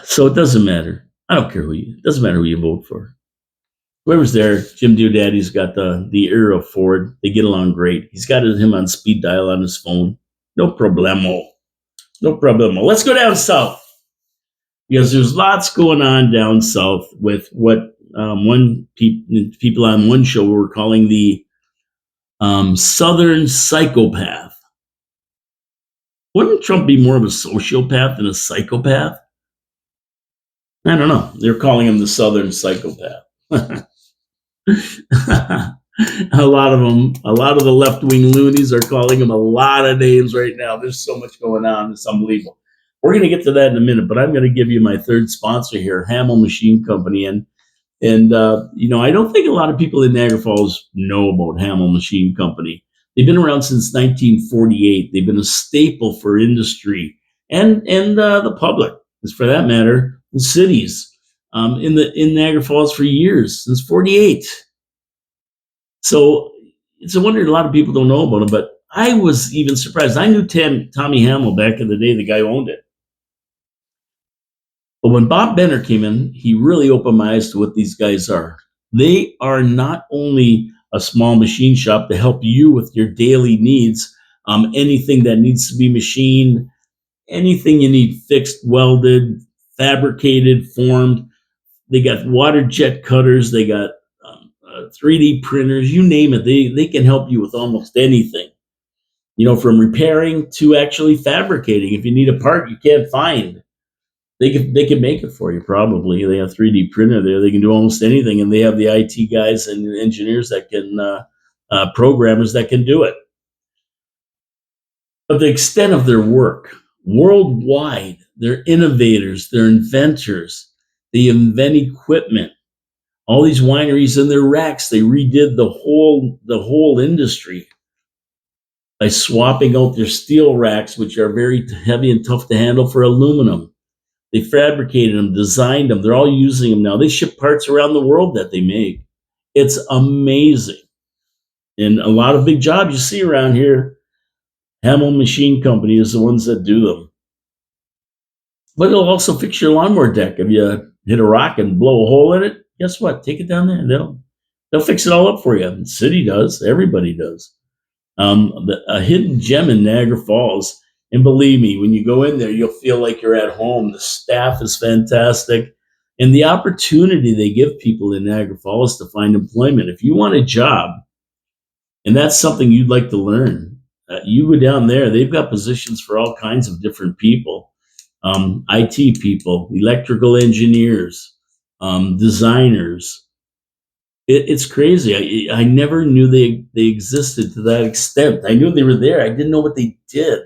So it doesn't matter. I don't care it doesn't matter who you vote for. Whoever's there, Jim Diodati's got the ear of Ford. They get along great. He's got him on speed dial on his phone. No problemo. No problemo. Let's go down south. Because there's lots going on down south with what people on one show were calling the Southern psychopath. Wouldn't Trump be more of a sociopath than a psychopath? I don't know. They're calling him the Southern psychopath. A lot of the left-wing loonies are calling him a lot of names right now. There's so much going on. It's unbelievable. We're going to get to that in a minute, but I'm going to give you my third sponsor here, Hamel Machine Company. And And, I don't think a lot of people in Niagara Falls know about Hamel Machine Company. They've been around since 1948. They've been a staple for industry and the public, as for that matter, the cities in Niagara Falls for years, since 48. So it's a wonder a lot of people don't know about them, but I was even surprised. I knew Tommy Hamill back in the day, the guy who owned it. But when Bob Benner came in, he really opened my eyes to what these guys are. They are not only a small machine shop to help you with your daily needs, anything that needs to be machined, anything you need fixed, welded, fabricated, formed. They got water jet cutters. They got 3D printers. You name it. They can help you with almost anything. From repairing to actually fabricating. If you need a part you can't find, they can make it for you. Probably they have 3D printer there. They can do almost anything, and they have the IT guys and engineers that can programmers that can do it. But the extent of their work worldwide, they're innovators, they're inventors. They invent equipment. All these wineries and their racks, they redid the whole industry by swapping out their steel racks, which are very heavy and tough to handle, for aluminum. They fabricated them, designed them. They're all using them now. They ship parts around the world that they make. It's amazing. And a lot of big jobs you see around here, Hamel Machine Company is the ones that do them. But it'll also fix your lawnmower deck. If you hit a rock and blow a hole in it, guess what? Take it down there. They'll fix it all up for you. The city does. Everybody does. A hidden gem in Niagara Falls. And believe me, when you go in there, you'll feel like you're at home. The staff is fantastic. And the opportunity they give people in Niagara Falls to find employment. If you want a job, and that's something you'd like to learn, you go down there. They've got positions for all kinds of different people. IT people, electrical engineers, designers. It's crazy. I never knew they existed to that extent. I knew they were there. I didn't know what they did.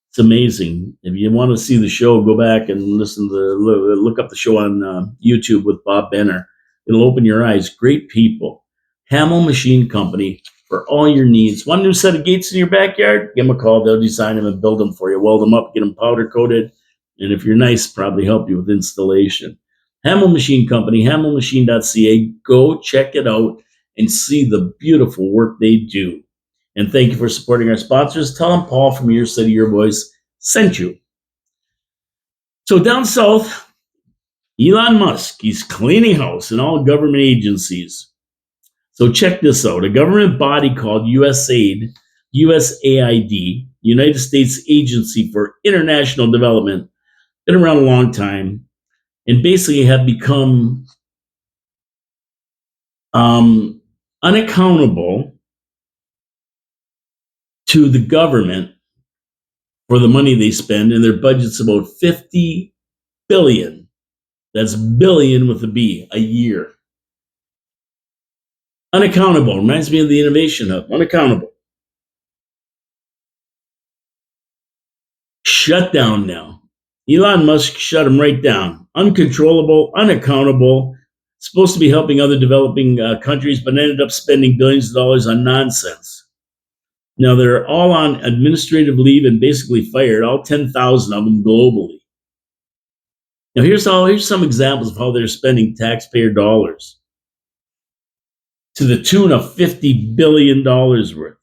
It's amazing. If you want to see the show, go back and look up the show on YouTube with Bob Benner. It'll open your eyes. Great people. Hamel Machine Company for all your needs. Want a new set of gates in your backyard? Give them a call. They'll design them and build them for you. Weld them up, get them powder coated. And if you're nice, probably help you with installation. Hamel Machine Company, hamelmachine.ca. Go check it out and see the beautiful work they do. And thank you for supporting our sponsors. Tell them Paul from Your City, Your Voice sent you. So down south, Elon Musk, he's cleaning house in all government agencies. So check this out. A government body called USAID, United States Agency for International Development, been around a long time, and basically have become unaccountable to the government for the money they spend, and their budget's about $50 billion. That's billion with a B, a year. Unaccountable. Reminds me of the Innovation Hub. Unaccountable. Shut down now. Elon Musk shut him right down. Uncontrollable, unaccountable. Supposed to be helping other developing countries, but ended up spending billions of dollars on nonsense. Now they're all on administrative leave and basically fired, all 10,000 of them globally. Now here's some examples of how they're spending taxpayer dollars to the tune of $50 billion worth.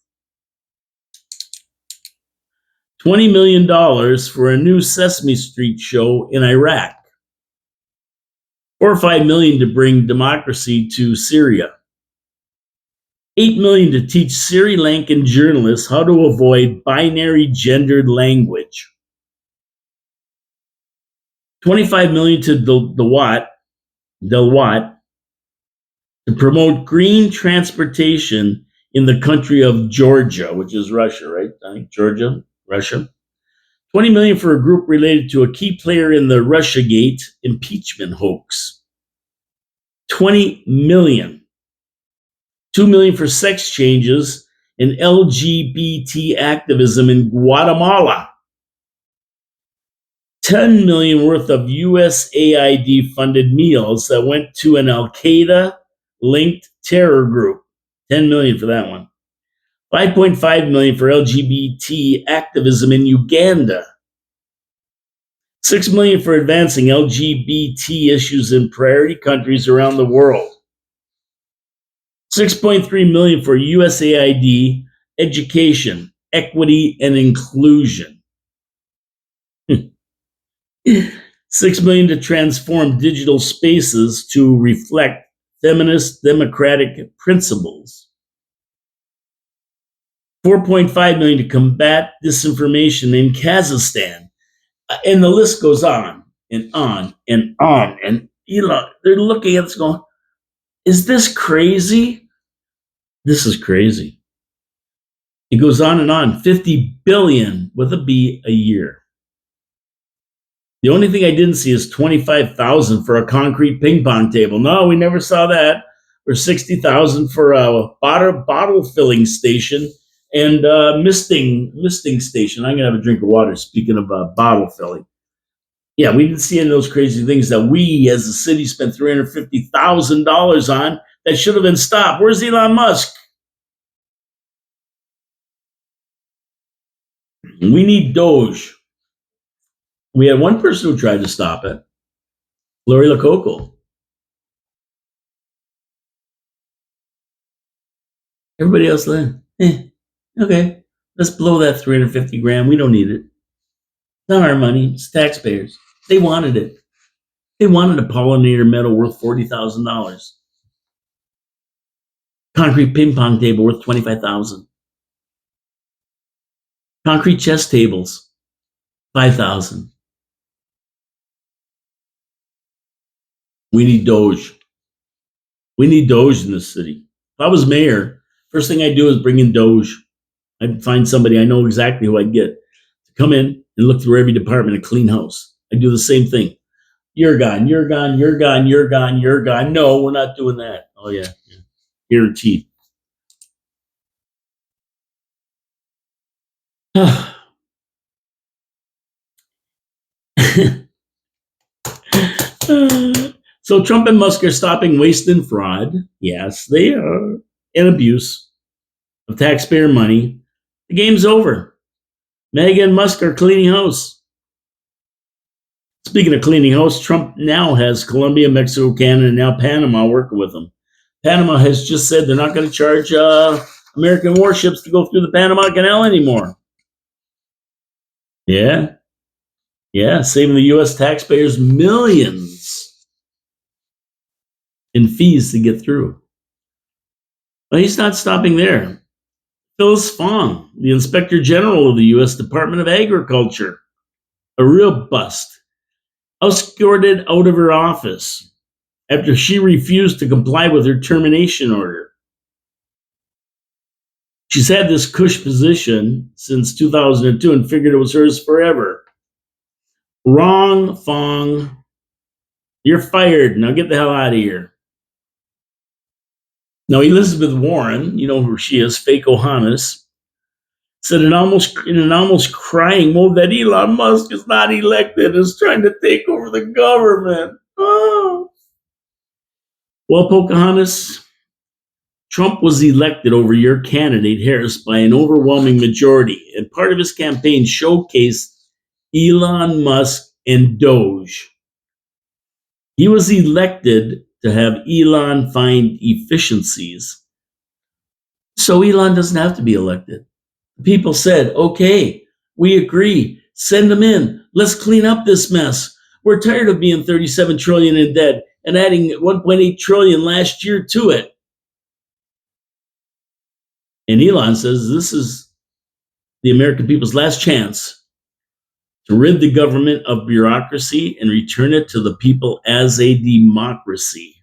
$20 million for a new Sesame Street show in Iraq. $4 or $5 million to bring democracy to Syria. $8 million to teach Sri Lankan journalists how to avoid binary gendered language. $25 million to Delwatt to promote green transportation in the country of Georgia, which is Russia, right? I think Georgia, Russia. $20 million for a group related to a key player in the Russiagate impeachment hoax. $20 million. $2 million for sex changes and LGBT activism in Guatemala. 10 million worth of USAID funded meals that went to an Al Qaeda linked terror group. 10 million for that one. 5.5 million for LGBT activism in Uganda. 6 million for advancing LGBT issues in priority countries around the world. 6.3 million for USAID education, equity, and inclusion. 6 million to transform digital spaces to reflect feminist democratic principles. 4.5 million to combat disinformation in Kazakhstan. And the list goes on and on and on. And they're looking at this going, is this crazy? This is crazy. It goes on and on. 50 billion with a B a year. The only thing I didn't see is 25,000 for a concrete ping pong table. No, we never saw that. Or 60,000 for a bottle filling station and misting station. I'm gonna have a drink of water. Speaking of bottle filling, yeah, we didn't see any of those crazy things that we, as a city, spent $350,000 on that should have been stopped. Where's Elon Musk? We need Doge. We had one person who tried to stop it, Lori Lococo. Everybody else then, okay, let's blow that 350 grand. We don't need it. It's not our money. It's taxpayers. They wanted it. They wanted a pollinator medal worth $40,000. Concrete ping pong table worth $25,000. Concrete chess tables, $5,000. We need Doge. We need Doge in this city. If I was mayor, first thing I'd do is bring in Doge. I'd find somebody I know exactly who I'd get to come in and look through every department and clean house. I'd do the same thing. You're gone, you're gone, you're gone, you're gone, you're gone. No, we're not doing that. Oh, yeah. Guaranteed. So Trump and Musk are stopping waste and fraud. Yes, they are. And abuse of taxpayer money. The game's over. Mega and Musk are cleaning house. Speaking of cleaning house, Trump now has Colombia, Mexico, Canada, and now Panama working with him. Panama has just said they're not going to charge American warships to go through the Panama Canal anymore. Yeah. Yeah, saving the U.S. taxpayers millions in fees to get through. But he's not stopping there. Phyllis Fong, the Inspector General of the U.S. Department of Agriculture, a real bust, escorted out of her office after she refused to comply with her termination order. She's had this cush position since 2002 and figured it was hers forever. Wrong, Fong. You're fired. Now get the hell out of here. Now, Elizabeth Warren, you know who she is, fake Ohanas, said in an almost crying mode that Elon Musk is not elected and is trying to take over the government. Oh. Well, Pocahontas, Trump was elected over your candidate, Harris, by an overwhelming majority, and part of his campaign showcased Elon Musk and Doge. He was elected to have Elon find efficiencies, so Elon doesn't have to be elected. People said, okay, we agree. Send them in. Let's clean up this mess. We're tired of being 37 trillion in debt and adding 1.8 trillion last year to it. And Elon says this is the American people's last chance to rid the government of bureaucracy and return it to the people as a democracy.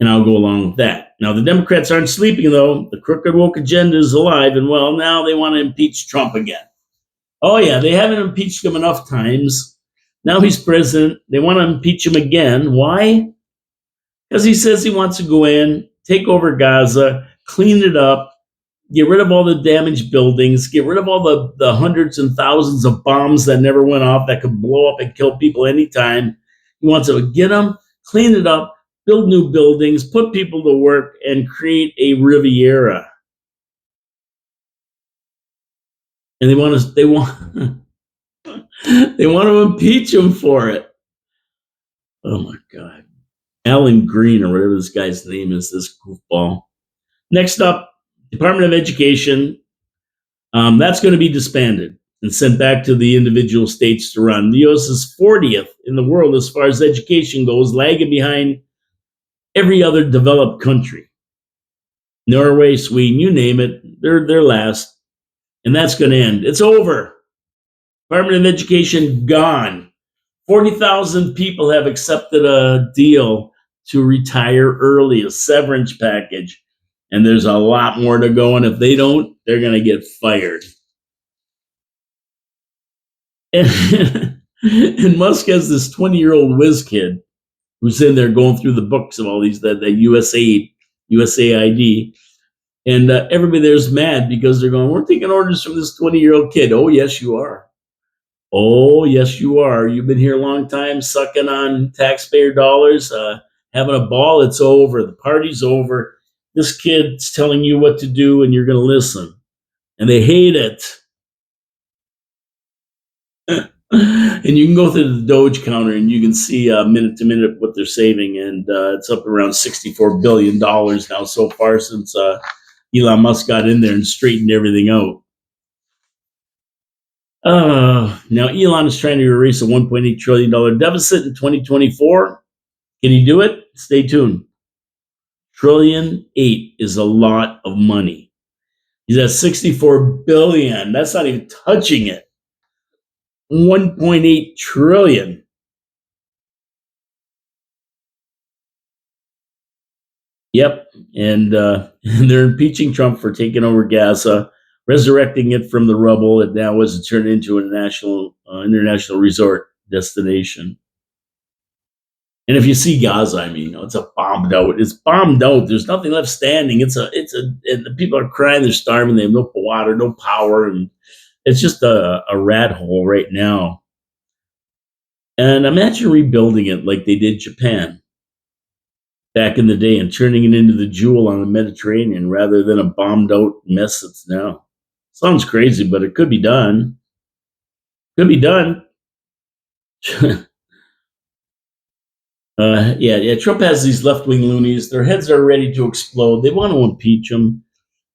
And I'll go along with that. Now, the Democrats aren't sleeping, though. The crooked woke agenda is alive, and well, now they want to impeach Trump again. Oh, yeah, they haven't impeached him enough times. Now he's president. They want to impeach him again. Why? Because he says he wants to go in, take over Gaza, clean it up, Get rid of all the damaged buildings. Get rid of all the hundreds and thousands of bombs that never went off that could blow up and kill people anytime. He wants to get them, clean it up, build new buildings, put people to work, and create a Riviera. And they want to impeach him for it. Oh my God. Alan Green, or whatever this guy's name is, this goofball. Next up, Department of Education. That's going to be disbanded and sent back to the individual states to run. The U.S. is 40th in the world as far as education goes, lagging behind every other developed country. Norway, Sweden, you name it, they're last. And that's going to end. It's over. Department of Education gone. 40,000 people have accepted a deal to retire early, a severance package. And there's a lot more to go. And if they don't, they're going to get fired. And Musk has this 20-year-old whiz kid who's in there going through the books of all these, the USAID. And everybody there's mad because they're going, we're taking orders from this 20-year-old kid. Oh, yes, you are. Oh, yes, you are. You've been here a long time, sucking on taxpayer dollars, having a ball. It's over. The party's over. This kid's telling you what to do, and you're going to listen. And they hate it. And you can go through the Doge counter, and you can see minute to minute what they're saving. And it's up around $64 billion now so far since Elon Musk got in there and straightened everything out. Now, Elon is trying to erase a $1.8 trillion deficit in 2024. Can he do it? Stay tuned. $1.8 trillion is a lot of money. He's at $64 billion. That's not even touching it. $1.8 trillion. Yep. And they're impeaching Trump for taking over Gaza, resurrecting it from the rubble. It now was turned into a international resort destination. And if you see Gaza, I mean, it's a bombed out. It's bombed out. There's nothing left standing. And the people are crying. They're starving. They have no water, no power, and it's just a rat hole right now. And imagine rebuilding it like they did Japan back in the day and turning it into the jewel on the Mediterranean rather than a bombed out mess it's now. Sounds crazy, but it could be done. Could be done. Yeah. Trump has these left-wing loonies. Their heads are ready to explode. They want to impeach him,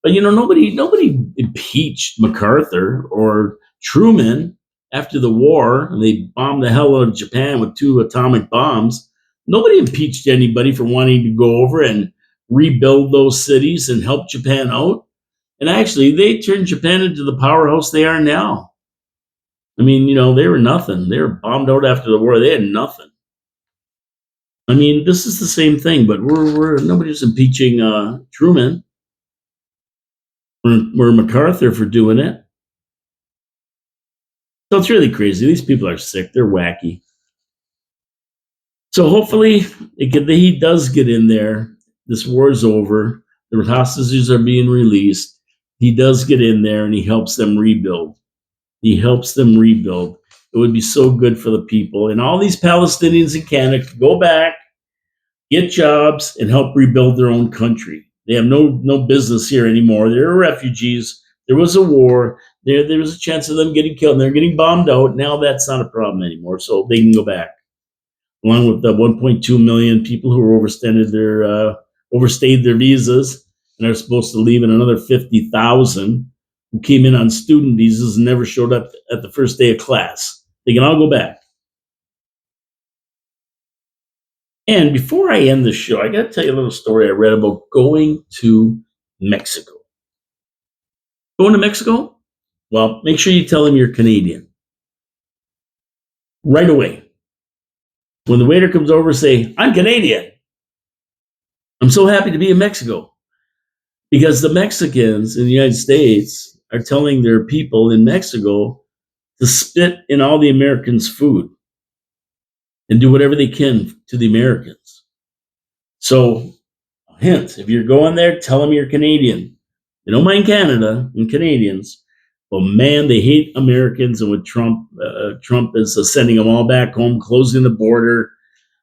but nobody impeached MacArthur or Truman after the war, and they bombed the hell out of Japan with 2 atomic bombs. Nobody impeached anybody for wanting to go over and rebuild those cities and help Japan out. And actually, they turned Japan into the powerhouse they are now. I mean, they were nothing. They were bombed out after the war. They had nothing. I mean, this is the same thing, but nobody's impeaching Truman or MacArthur for doing it. So it's really crazy. These people are sick. They're wacky. So hopefully he does get in there. This war is over. The hostages are being released. He does get in there and he helps them rebuild. He helps them rebuild. It would be so good for the people. And all these Palestinians in Canada could go back, get jobs, and help rebuild their own country. They have no business here anymore. They're refugees. There was a war. There was a chance of them getting killed. And they're getting bombed out. Now that's not a problem anymore. So they can go back. Along with the 1.2 million people who overstayed their visas and are supposed to leave, and another 50,000 who came in on student visas and never showed up at the first day of class. They can all go back. And before I end the show, I got to tell you a little story I read about going to Mexico. Going to Mexico? Well, make sure you tell them you're Canadian. Right away. When the waiter comes over, say, I'm Canadian. I'm so happy to be in Mexico. Because the Mexicans in the United States are telling their people in Mexico to spit in all the Americans' food and do whatever they can to the Americans. So, hint, if you're going there, tell them you're Canadian. They don't mind Canada and Canadians, but man, they hate Americans. And with Trump, Trump is sending them all back home, closing the border,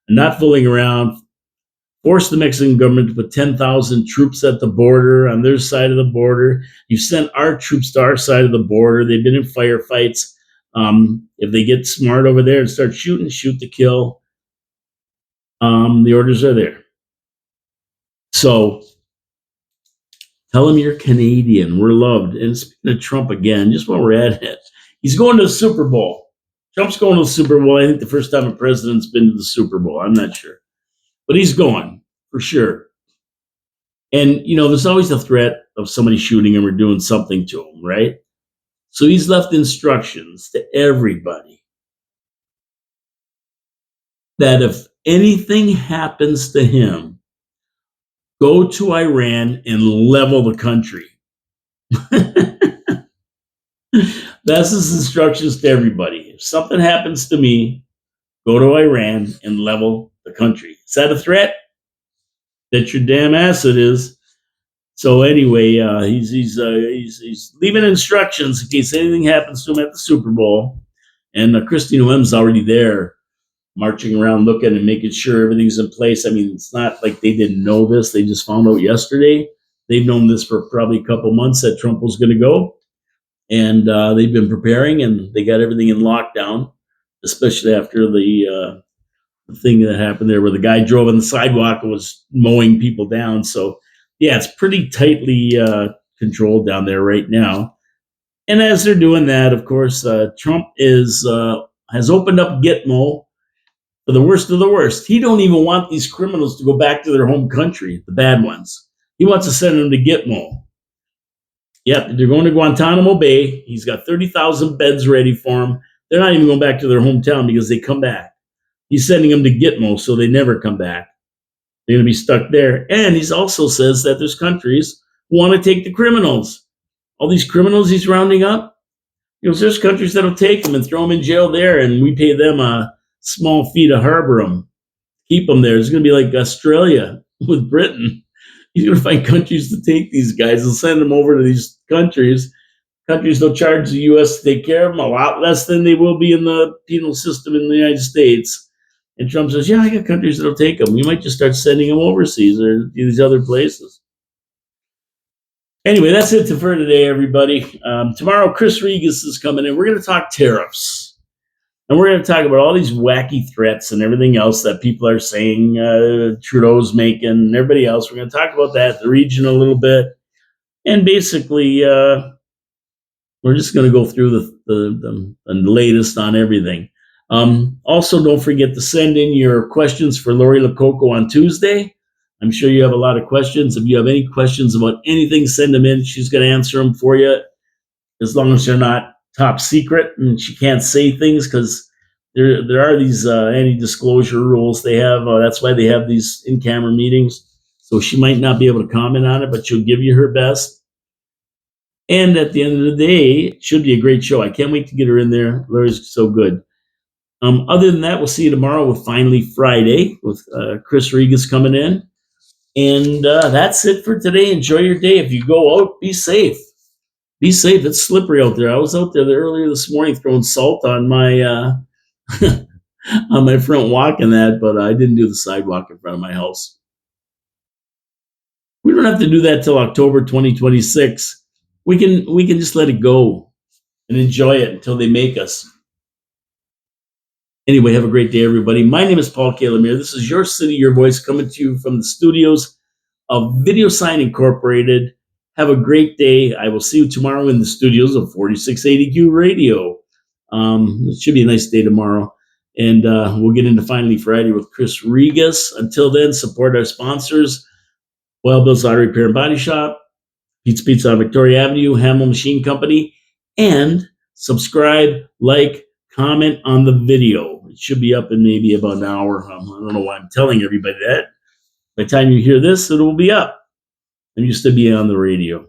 not fooling around, forced the Mexican government to put 10,000 troops at the border on their side of the border. You sent our troops to our side of the border. They've been in firefights. If they get smart over there and start shooting, shoot to kill, the orders are there. So tell them you're Canadian. We're loved. And speaking of Trump again, just while we're at it, he's going to the Super Bowl. Trump's going to the Super Bowl. I think the first time a president's been to the Super Bowl. I'm not sure. But he's going for sure. And, there's always a threat of somebody shooting him or doing something to him, right? So he's left instructions to everybody that if anything happens to him, go to Iran and level the country. That's his instructions to everybody. If something happens to me, go to Iran and level the country. Is that a threat? Bet your damn ass it is. So anyway, he's leaving instructions in case anything happens to him at the Super Bowl. And Christine Noem's already there, marching around, looking and making sure everything's in place. I mean, it's not like they didn't know this; they just found out yesterday. They've known this for probably a couple months that Trump was going to go, and they've been preparing, and they got everything in lockdown, especially after the thing that happened there where the guy drove on the sidewalk and was mowing people down. So, yeah, it's pretty tightly controlled down there right now. And as they're doing that, of course, Trump has opened up Gitmo for the worst of the worst. He don't even want these criminals to go back to their home country, the bad ones. He wants to send them to Gitmo. Yep, they're going to Guantanamo Bay. He's got 30,000 beds ready for them. They're not even going back to their hometown because they come back. He's sending them to Gitmo so they never come back. They're going to be stuck there. And he also says that there's countries who want to take the criminals. All these criminals he's rounding up, there's countries that'll take them and throw them in jail there, and we pay them a small fee to harbor them, keep them there. It's going to be like Australia with Britain. He's going to find countries to take these guys and send them over to these countries. Countries will charge the U.S. to take care of them a lot less than they will be in the penal system in the United States. And Trump says, yeah, I got countries that'll take them. We might just start sending them overseas or these other places. Anyway, that's it for today, everybody. Tomorrow, Chris Regis is coming in. We're going to talk tariffs. And we're going to talk about all these wacky threats and everything else that people are saying Trudeau's making and everybody else. We're going to talk about that, the region a little bit. And basically, we're just going to go through the latest on everything. Also, don't forget to send in your questions for Lori Lococo on Tuesday. I'm sure you have a lot of questions. If you have any questions about anything, send them in. She's going to answer them for you, as long as they're not top secret and she can't say things, because there are these anti-disclosure rules they have. That's why they have these in-camera meetings. So she might not be able to comment on it, but she'll give you her best. And at the end of the day, it should be a great show. I can't wait to get her in there. Lori's so good. Other than that, we'll see you tomorrow with Finally Friday with Chris Regis coming in. And that's it for today. Enjoy your day. If you go out, be safe. Be safe. It's slippery out there. I was out there earlier this morning throwing salt on my on my front walk and that, but I didn't do the sidewalk in front of my house. We don't have to do that till October 2026. We can just let it go and enjoy it until they make us. Anyway, have a great day, everybody. My name is Paul K. Lemire. This is Your City, Your Voice, coming to you from the studios of Video Sign Incorporated. Have a great day. I will see you tomorrow in the studios of 4680Q Radio. It should be a nice day tomorrow. And we'll get into Finally Friday with Chris Regis. Until then, support our sponsors, Wild Bill's Auto Repair and Body Shop, Pete's Pizza on Victoria Avenue, Hamill Machine Company, and subscribe, like, comment on the video. It should be up in maybe about an hour. I don't know why I'm telling everybody that. By the time you hear this, it will be up. I'm used to being on the radio.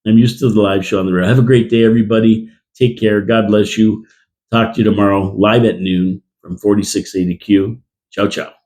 I'm used to the live show on the radio. Have a great day, everybody. Take care. God bless you. Talk to you tomorrow, live at noon from 4680Q. Ciao, ciao.